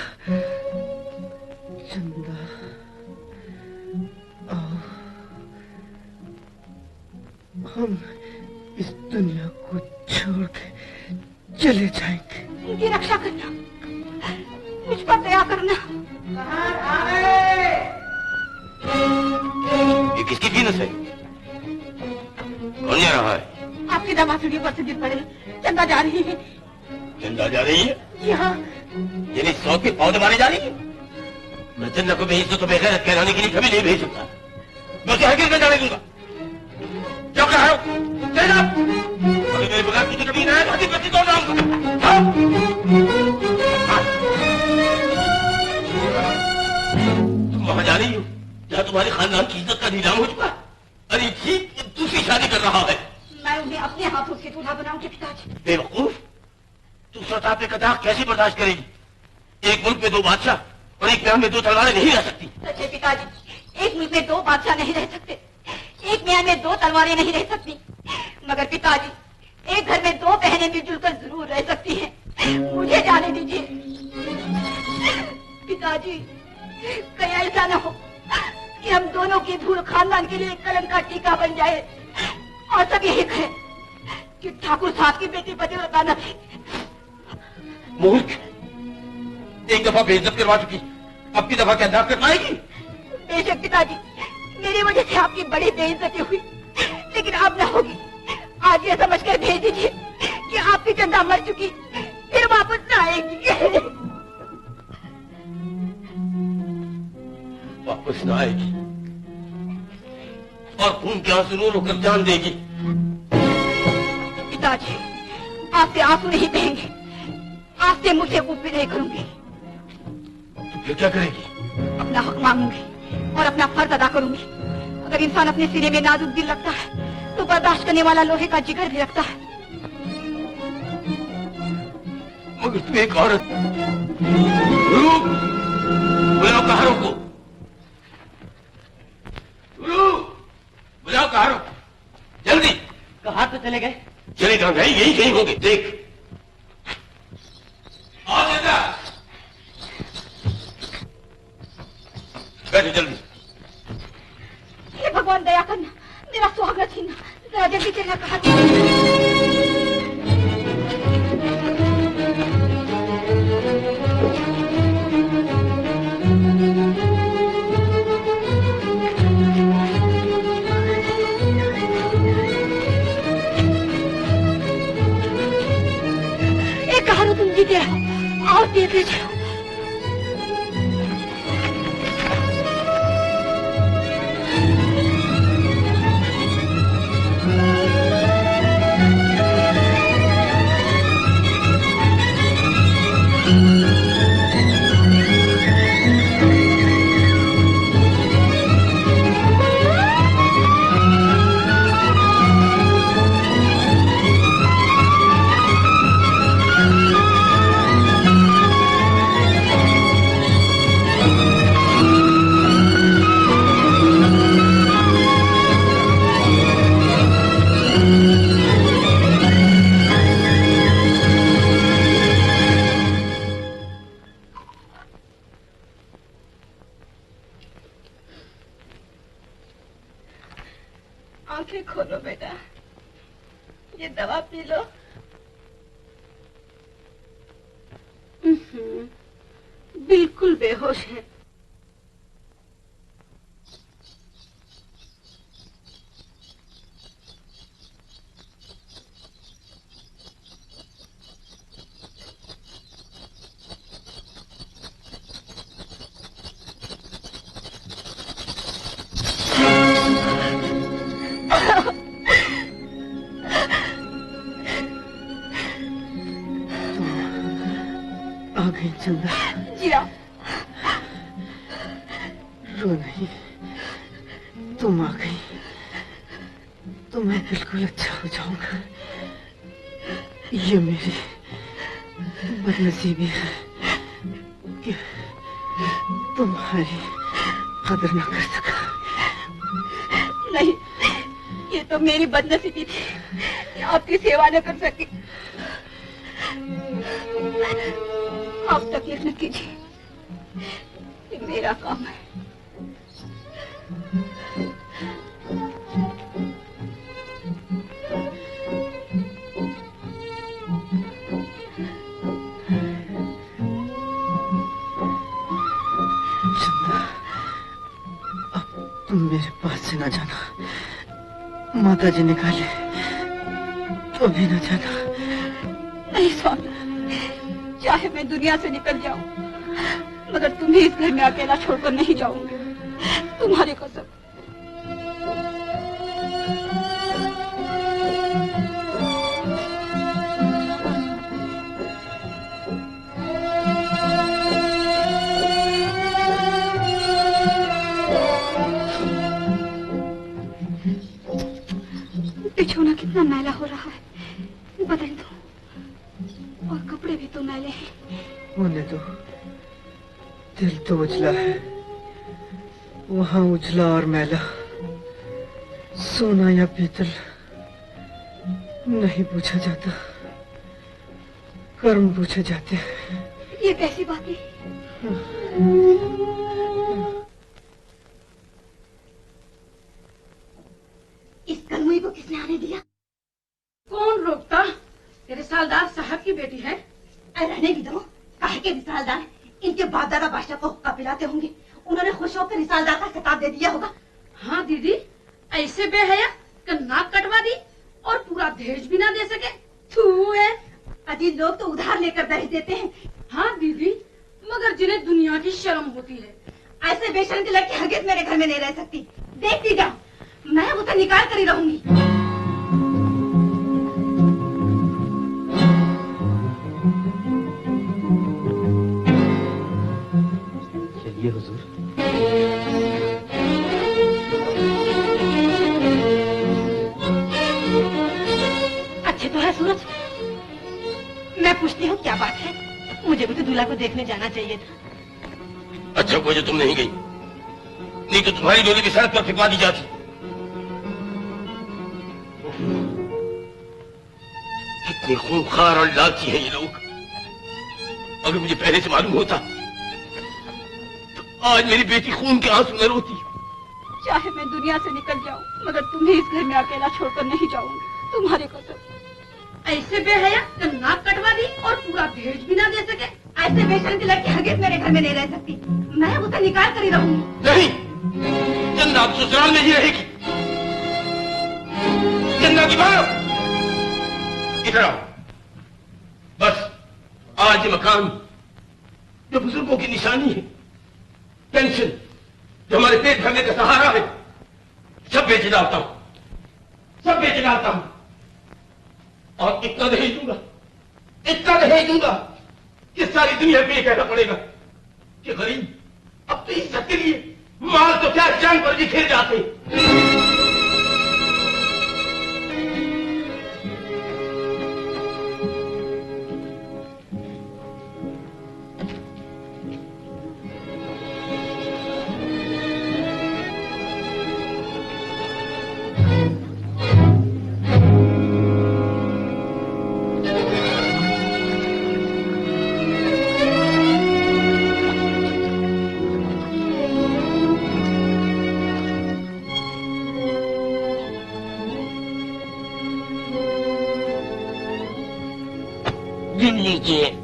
C: चंदा, हम इस दुनिया को छोड़ के चले जाएंगे।
A: उनकी रक्षा करना, मुझ पर दया करना।
D: ये किसकी जीनस है? कौन जा रहा है?
B: आपकी दवा सीढ़ी पर से गिर पड़े, चंदा जा रही है।
D: चंदा जा रही है?
B: जी हाँ।
D: यानी 100 के पौधे मारे जा रही है? मैं चंदा को भेज तो बेगैर कहलाने के लिए कभी नहीं भेज सकता। मैं उसे हरगिज़ न जाने दूंगा। क्या कह रहे हो? चले जाओ। अभी मेरे बगैर तुझे कभी नया घाटी प्रति तोड़ जाऊंगा। तुम वहां जा रही हो जहाँ तुम्हारे खानदान की इज्जत का नीलाम हो चुका। अरे ठीक दूसरी शादी कर रहा है।
A: मैं उन्हें अपने हाथों से दूल्हा बनाऊंगी पिताजी।
D: बेवकूफ, तू सतापे का दाग कैसे बर्दाश्त करेगी? एक मुल्क में 2 बादशाह और एक म्यान में 2 तलवारें नहीं रह सकती।
A: सच्चे पिताजी, एक मुल्क में 2 बादशाह नहीं रह सकते, एक म्यान में 2 तलवारें नहीं रह सकती। मगर पिताजी, एक घर में 2 बहनें मिलजुल कर जरूर रह सकती हैं। मुझे जाने दीजिए पिताजी। कहीं ऐसा न हो कि हम दोनों की धूल खानदान के लिए कलंक का टीका बन जाए और सब यही कहे कि ठाकुर साहब की बेटी पतिव्रता न थी।
D: मूर्ख, एक दफा बेइज्जत करवा चुकी, अब की दफा क्या दाग कर पाएगी?
A: बेशक पिताजी, मेरी वजह से आपकी बड़ी बेइज्जती हुई, लेकिन अब न होगी। आज ये समझकर भेज दीजिए कि आपकी चंदा मर चुकी, फिर वापस न आएगी।
D: वापस न आएगी और खून के आंसू रो कर जान देगी।
A: पिताजी, आपसे आंसू नहीं बहेंगे, आपसे मुझे कुछ भी नहीं करूंगी।
D: तो फिर क्या करेगी?
A: अपना हक मांगूंगी और अपना फर्ज अदा करूंगी। अगर इंसान अपने सीने में नाजुक दिल रखता है तो बर्दाश्त करने वाला लोहे का जिगर भी रखता है।
D: मगर तू एक औरत। बुलाओ कहारों को, बुलाओ कहारों, जल्दी।
E: कहाँ तो चले गए?
D: चले कहाँ गए? यही कहीं होंगे, देख। आओ बेटा, बैठो जल्दी।
A: हे भगवान दया करना, मेरा स्वागत छीनना, जरा जल्दी चलना कहा। हारो तुम जीते रहो, और देते जाओ।
G: आंखें खोलो बेटा, ये दवा पी लो। बिल्कुल बेहोश है।
C: आ गई चंदा।
G: जिया,
C: रो नहीं, तुम आ गई तो मैं बिल्कुल अच्छा हो जाऊंगा। ये मेरी बदनसीबी है कि तुम्हारी कदर न कर सका।
G: नहीं, ये तो मेरी बदनसीबी थी कि आपकी सेवा न कर सकी। आप तकलीफ न कीजिए, ये मेरा काम है।
C: चंदा, अब तुम मेरे पास से न जाना। माता जी निकाले तो भी न जाना।
G: नहीं स्वामी, चाहे मैं दुनिया से निकल जाऊं, मगर तुम्हें इस घर में अकेला छोड़कर नहीं जाऊंगी, तुम्हारी कसम। बिछौना कितना मैला हो रहा है, बदल दो। और कपड़े भी तो मैले हैं।
C: होने दो, दिल तो उजला है, वहाँ उजला और मैला, सोना या पीतल नहीं पूछा जाता, कर्म पूछे जाते हैं।
G: ये कैसी बात है? इस कलमुई को किसने आने दिया?
B: कौन रोकता? तेरे सालदार साहब की बेटी है।
G: रहने भी दो, काहे के रिसालदार? इनके बाप दादा बादशाह को हुक्का पिलाते होंगे, उन्होंने खुश होकर रिसालदार का खिताब दे दिया होगा।
B: हाँ दीदी, ऐसे बेहया का नाक कटवा दी और पूरा दहेज भी ना दे सके। तू है।
G: अजीज लोग तो उधार लेकर दहेज देते हैं।
B: हाँ दीदी, मगर जिन्हें दुनिया की शर्म होती है।
G: ऐसे बेशर्म की लड़की हरगिज मेरे घर में नहीं रह सकती। देखती जाओ, मैं उसे निकाल कर ही रहूंगी।
D: चलिए हुजूर।
G: अच्छे तो है सूरज। मैं पूछती हूँ क्या बात है? मुझे भी तो दूल्हा को देखने जाना चाहिए था।
D: अच्छा हुआ जो तुम नहीं गई, नहीं तो तुम्हारी डोली की सड़क पर फिकवा दी जाती। कितने खूंखार और लालची हैं ये लोग। अगर मुझे पहले से मालूम होता तो आज मेरी बेटी खून के आंसू न रोती।
G: चाहे मैं दुनिया से निकल जाऊं, मगर तुम्हें इस घर में अकेला छोड़कर नहीं जाऊंगी, तुम्हारी कसम।
B: ऐसे बेहया का नाक कटवा दी और पूरा दहेज भी ना दे सके।
G: ऐसे बेशर्म की लड़की हरगिज मेरे घर में नहीं रह सकती। मैं उसे निकाल कर ही रहूंगी।
D: नहीं, चंदा अब ससुराल में ही रहेगी। चंदा की मारो, इधर आओ। बस आज ये मकान जो बुजुर्गों की निशानी है, पेंशन जो हमारे पेट भरने का सहारा है, सब बेच डालता हूं, सब बेच डालता हूं और इतना दहेज दूंगा, इतना दहेज दूंगा कि सारी दुनिया पे ये कहना पड़ेगा कि गरीब अब तो इज्जत के लिए माल तो क्या जान पर बिखेर जाते।
I: गिन लीजिए।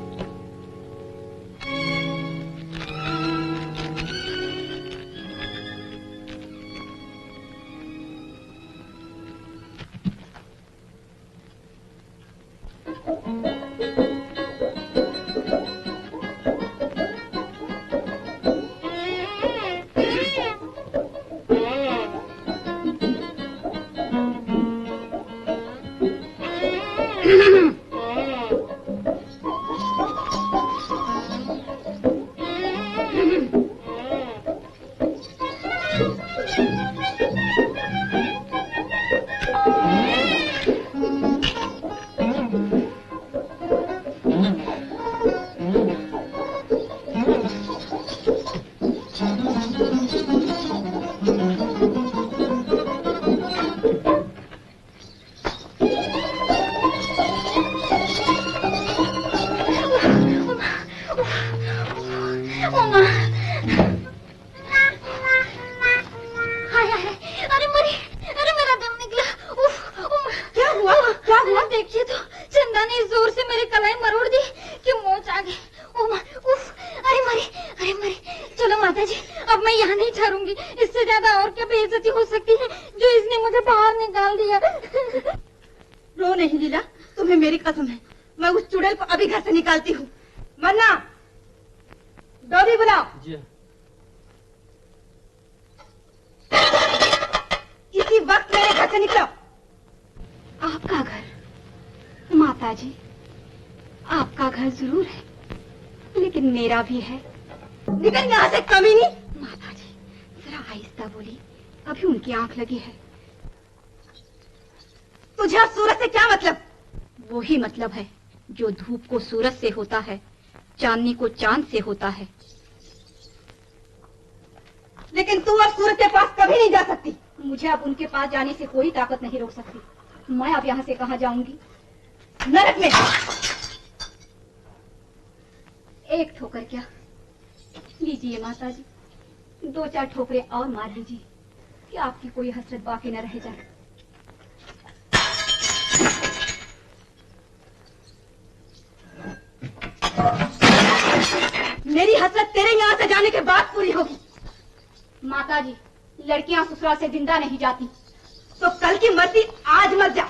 G: भी है। निकल यहाँ से कमीनी। माता जी जरा आहिस्ता बोली, अभी उनकी आंख लगी है। तुझे और सूरज से क्या मतलब? वही मतलब है जो धूप को सूरज से होता है, चांदनी को चांद से होता है। लेकिन तू और सूरज के पास कभी नहीं जा सकती। मुझे अब उनके पास जाने से कोई ताकत नहीं रोक सकती। मैं अब यहाँ से कहाँ जाऊंगी? नरक में। एक ठोकर क्या? लीजिए माता जी, 2-4 ठोकरे और मार लीजिए कि आपकी कोई हसरत बाकी न रह जाए। मेरी हसरत तेरे यहाँ से जाने के बाद पूरी होगी। माता जी, लड़कियां ससुराल से जिंदा नहीं जाती, तो कल की मर्जी आज मर जा।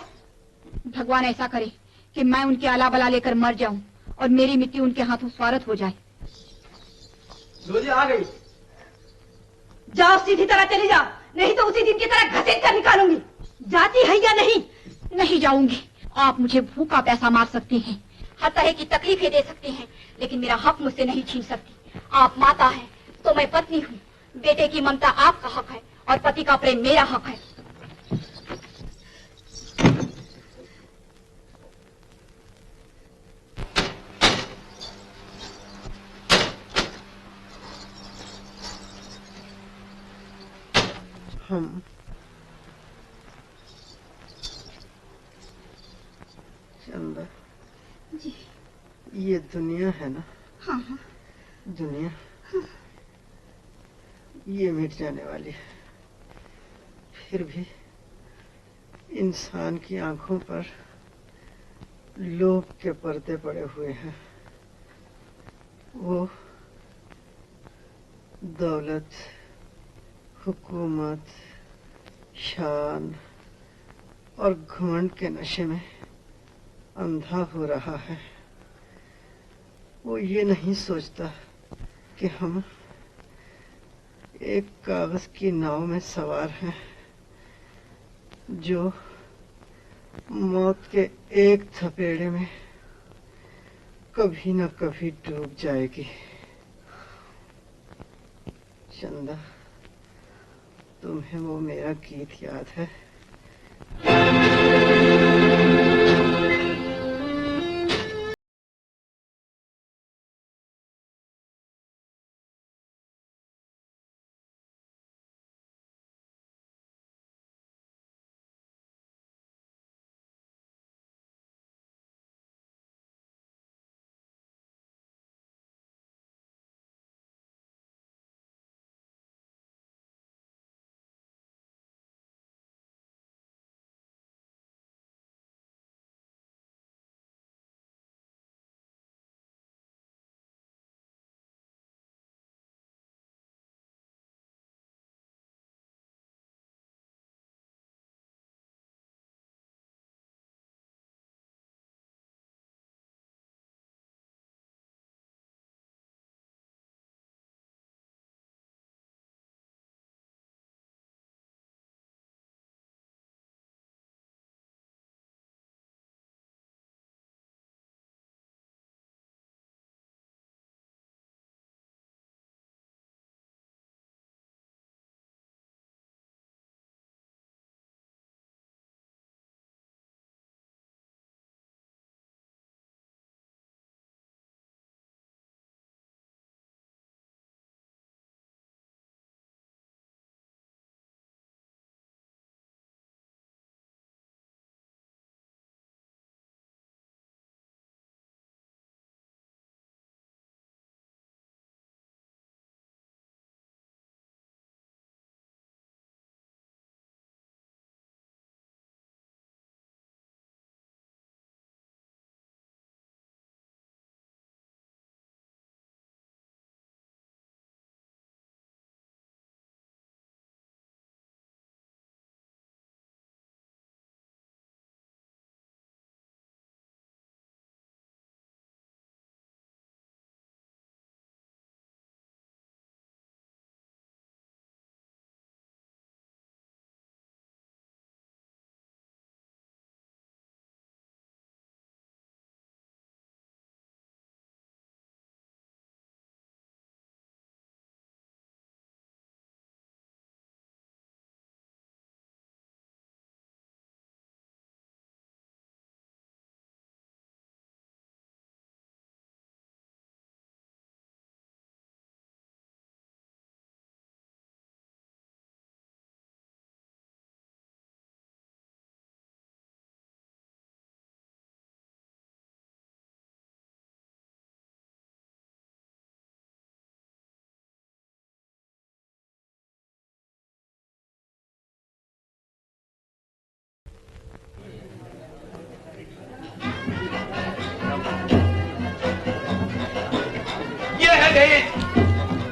G: भगवान ऐसा करे कि मैं उनके आला बला लेकर मर जाऊं और मेरी मिट्टी उनके हाथों स्वागत हो जाए।
C: रोजी आ गई।
G: जाओ, सीधी तरह चली जाओ, नहीं तो उसी दिन की तरह घसीट कर निकालूंगी। जाती है या नहीं? नहीं जाऊंगी। आप मुझे भूखा पैसा मार सकती हैं, हर तरह की तकलीफें दे सकती हैं, लेकिन मेरा हक मुझसे नहीं छीन सकती। आप माता हैं तो मैं पत्नी हूँ। बेटे की ममता आपका हक है और पति का प्रेम मेरा हक है।
C: हम चंदा
G: जी,
C: ये दुनिया है ना?
G: हाँ हाँ।
C: दुनिया ये मिट जाने वाली है, फिर भी इंसान की आंखों पर लोभ के पर्दे पड़े हुए हैं। वो दौलत, हुकूमत, शान और घमंड के नशे में अंधा हो रहा है। वो ये नहीं सोचता कि हम एक कागज की नाव में सवार हैं जो मौत के एक थपेड़े में कभी न कभी डूब जाएगी। चंदा, तुम्हें वो मेरा गीत याद है?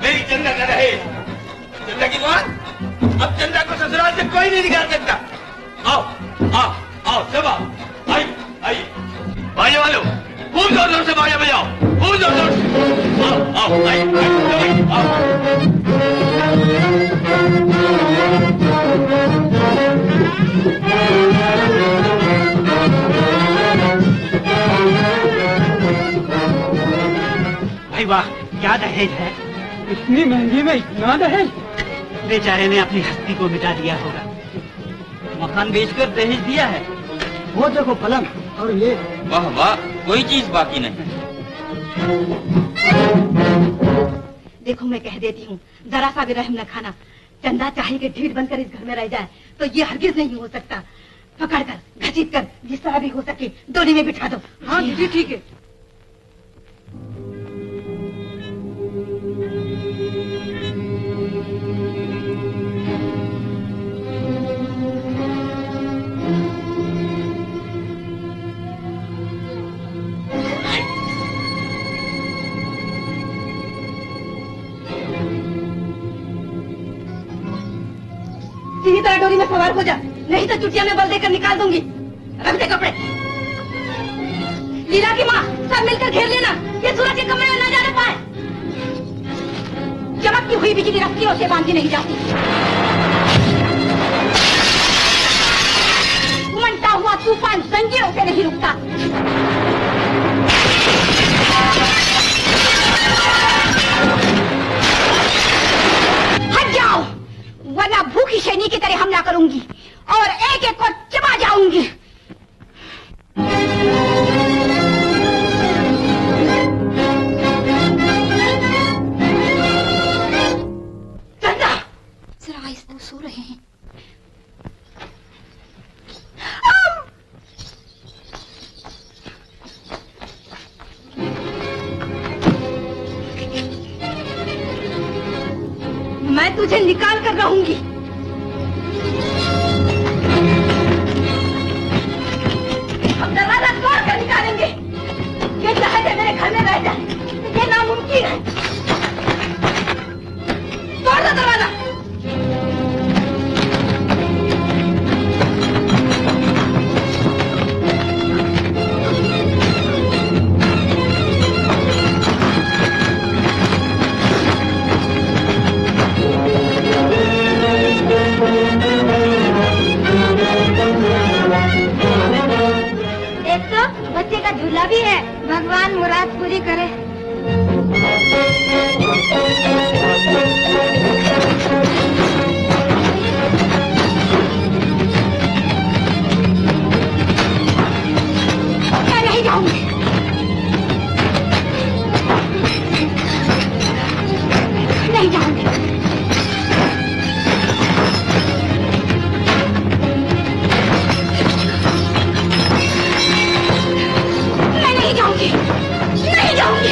D: मेरी चंदा का रहे। चंदा की मां, अब चंदा को ससुराल से कोई नहीं निकाल सकता। आओ आओ आओ सब आओ, आइए आइए। बाजे वालों खूब जोर जोर से बाजे बजाओ, खूब जोर जोर से। आओ आओ आइए आइए आओ।
E: भाई वाह, क्या दहेज है।
H: इतनी महंगी में इतना दहेज?
E: बेचारे ने अपनी हस्ती को मिटा दिया होगा। मकान बेचकर दहेज दिया है।
C: वो देखो पलंग और ये।
E: वाह वाह, कोई चीज बाकी नहीं।
G: देखो मैं कह देती हूँ, जरा सा भी रहम न खाना। चंदा चाहे कि ढीठ बनकर इस घर में रह जाए तो ये हरगिज नहीं हो सकता। पकड़कर घसीट कर जिस तरह भी हो सके डोली में बिठा दो।
B: हाँ दीदी ठीक है।
G: सीधी तरह डोरी में सवार हो जा, नहीं तो चुटिया में बल देकर निकाल दूंगी। रख दे कपड़े।
A: लीला की माँ, सब मिलकर घेर लेना, ये सूरज के कमरे में न जाने पाए। चमकती हुई बिजली रस्सियों से बांधी नहीं जाती, उमड़ता हुआ तूफान जंजीरों से नहीं रुकता। हट जाओ, वरना भूखी सैनिक की तरह हमला करूंगी और एक एक को चबा जाऊंगी। चंदा, जरा आहिस्ता सो रहे हैं। मैं तुझे निकाल कर रहूंगी। हम दरवाजा तोड़ कर निकालेंगे। ये चाहते मेरे घर में रह जाए, ये नामुमकिन है। तोड़ दो दरवाजा। बच्चे का झूला भी है, भगवान मुराद पूरी करे। मैं नहीं जाऊंगी, नहीं जाऊंगी। नहीं जाऊंगी, नहीं जाऊंगी।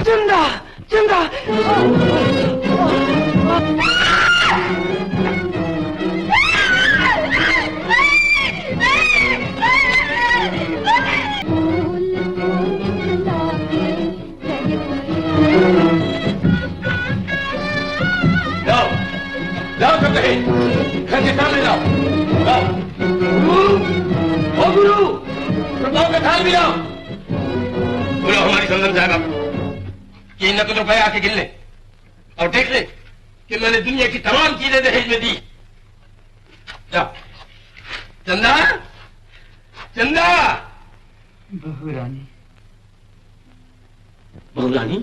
C: चंदा, चंदा।
F: लाओ, लाओ सब कहे, घर के सामने लाओ, लाओ। ओ गुरु, प्रभाव का थाल भी लाओ। बोलो हमारी संदन साहब, ये नकद रुपए आके गिन ले और देख ले कि मैंने दुनिया की तमाम चीजें दहेज में दी। जाओ। चंदा, चंदा।
C: बहू रानी।
D: बहू रानी?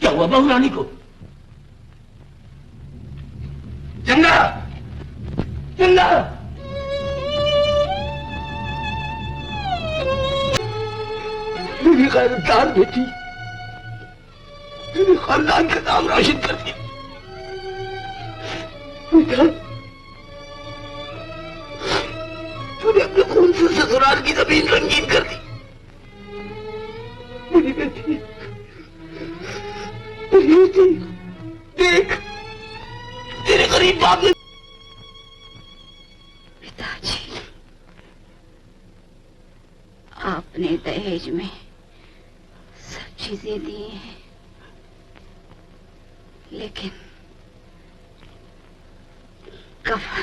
D: क्या हुआ बहू रानी को?
F: चंदा, चंदा।
I: मेरी गैरतदार बेटी मेरे खानदान का नाम रोशन कर दिया। बेटा, तूने अपने खून से ससुराल की जमीन रंगीन कर दी। मेरी बेटी, मेरी बेटी, देख तेरे गरीब बाप ने।
A: पिताजी, आपने दहेज में सब चीजें दी हैं, लेकिन कफन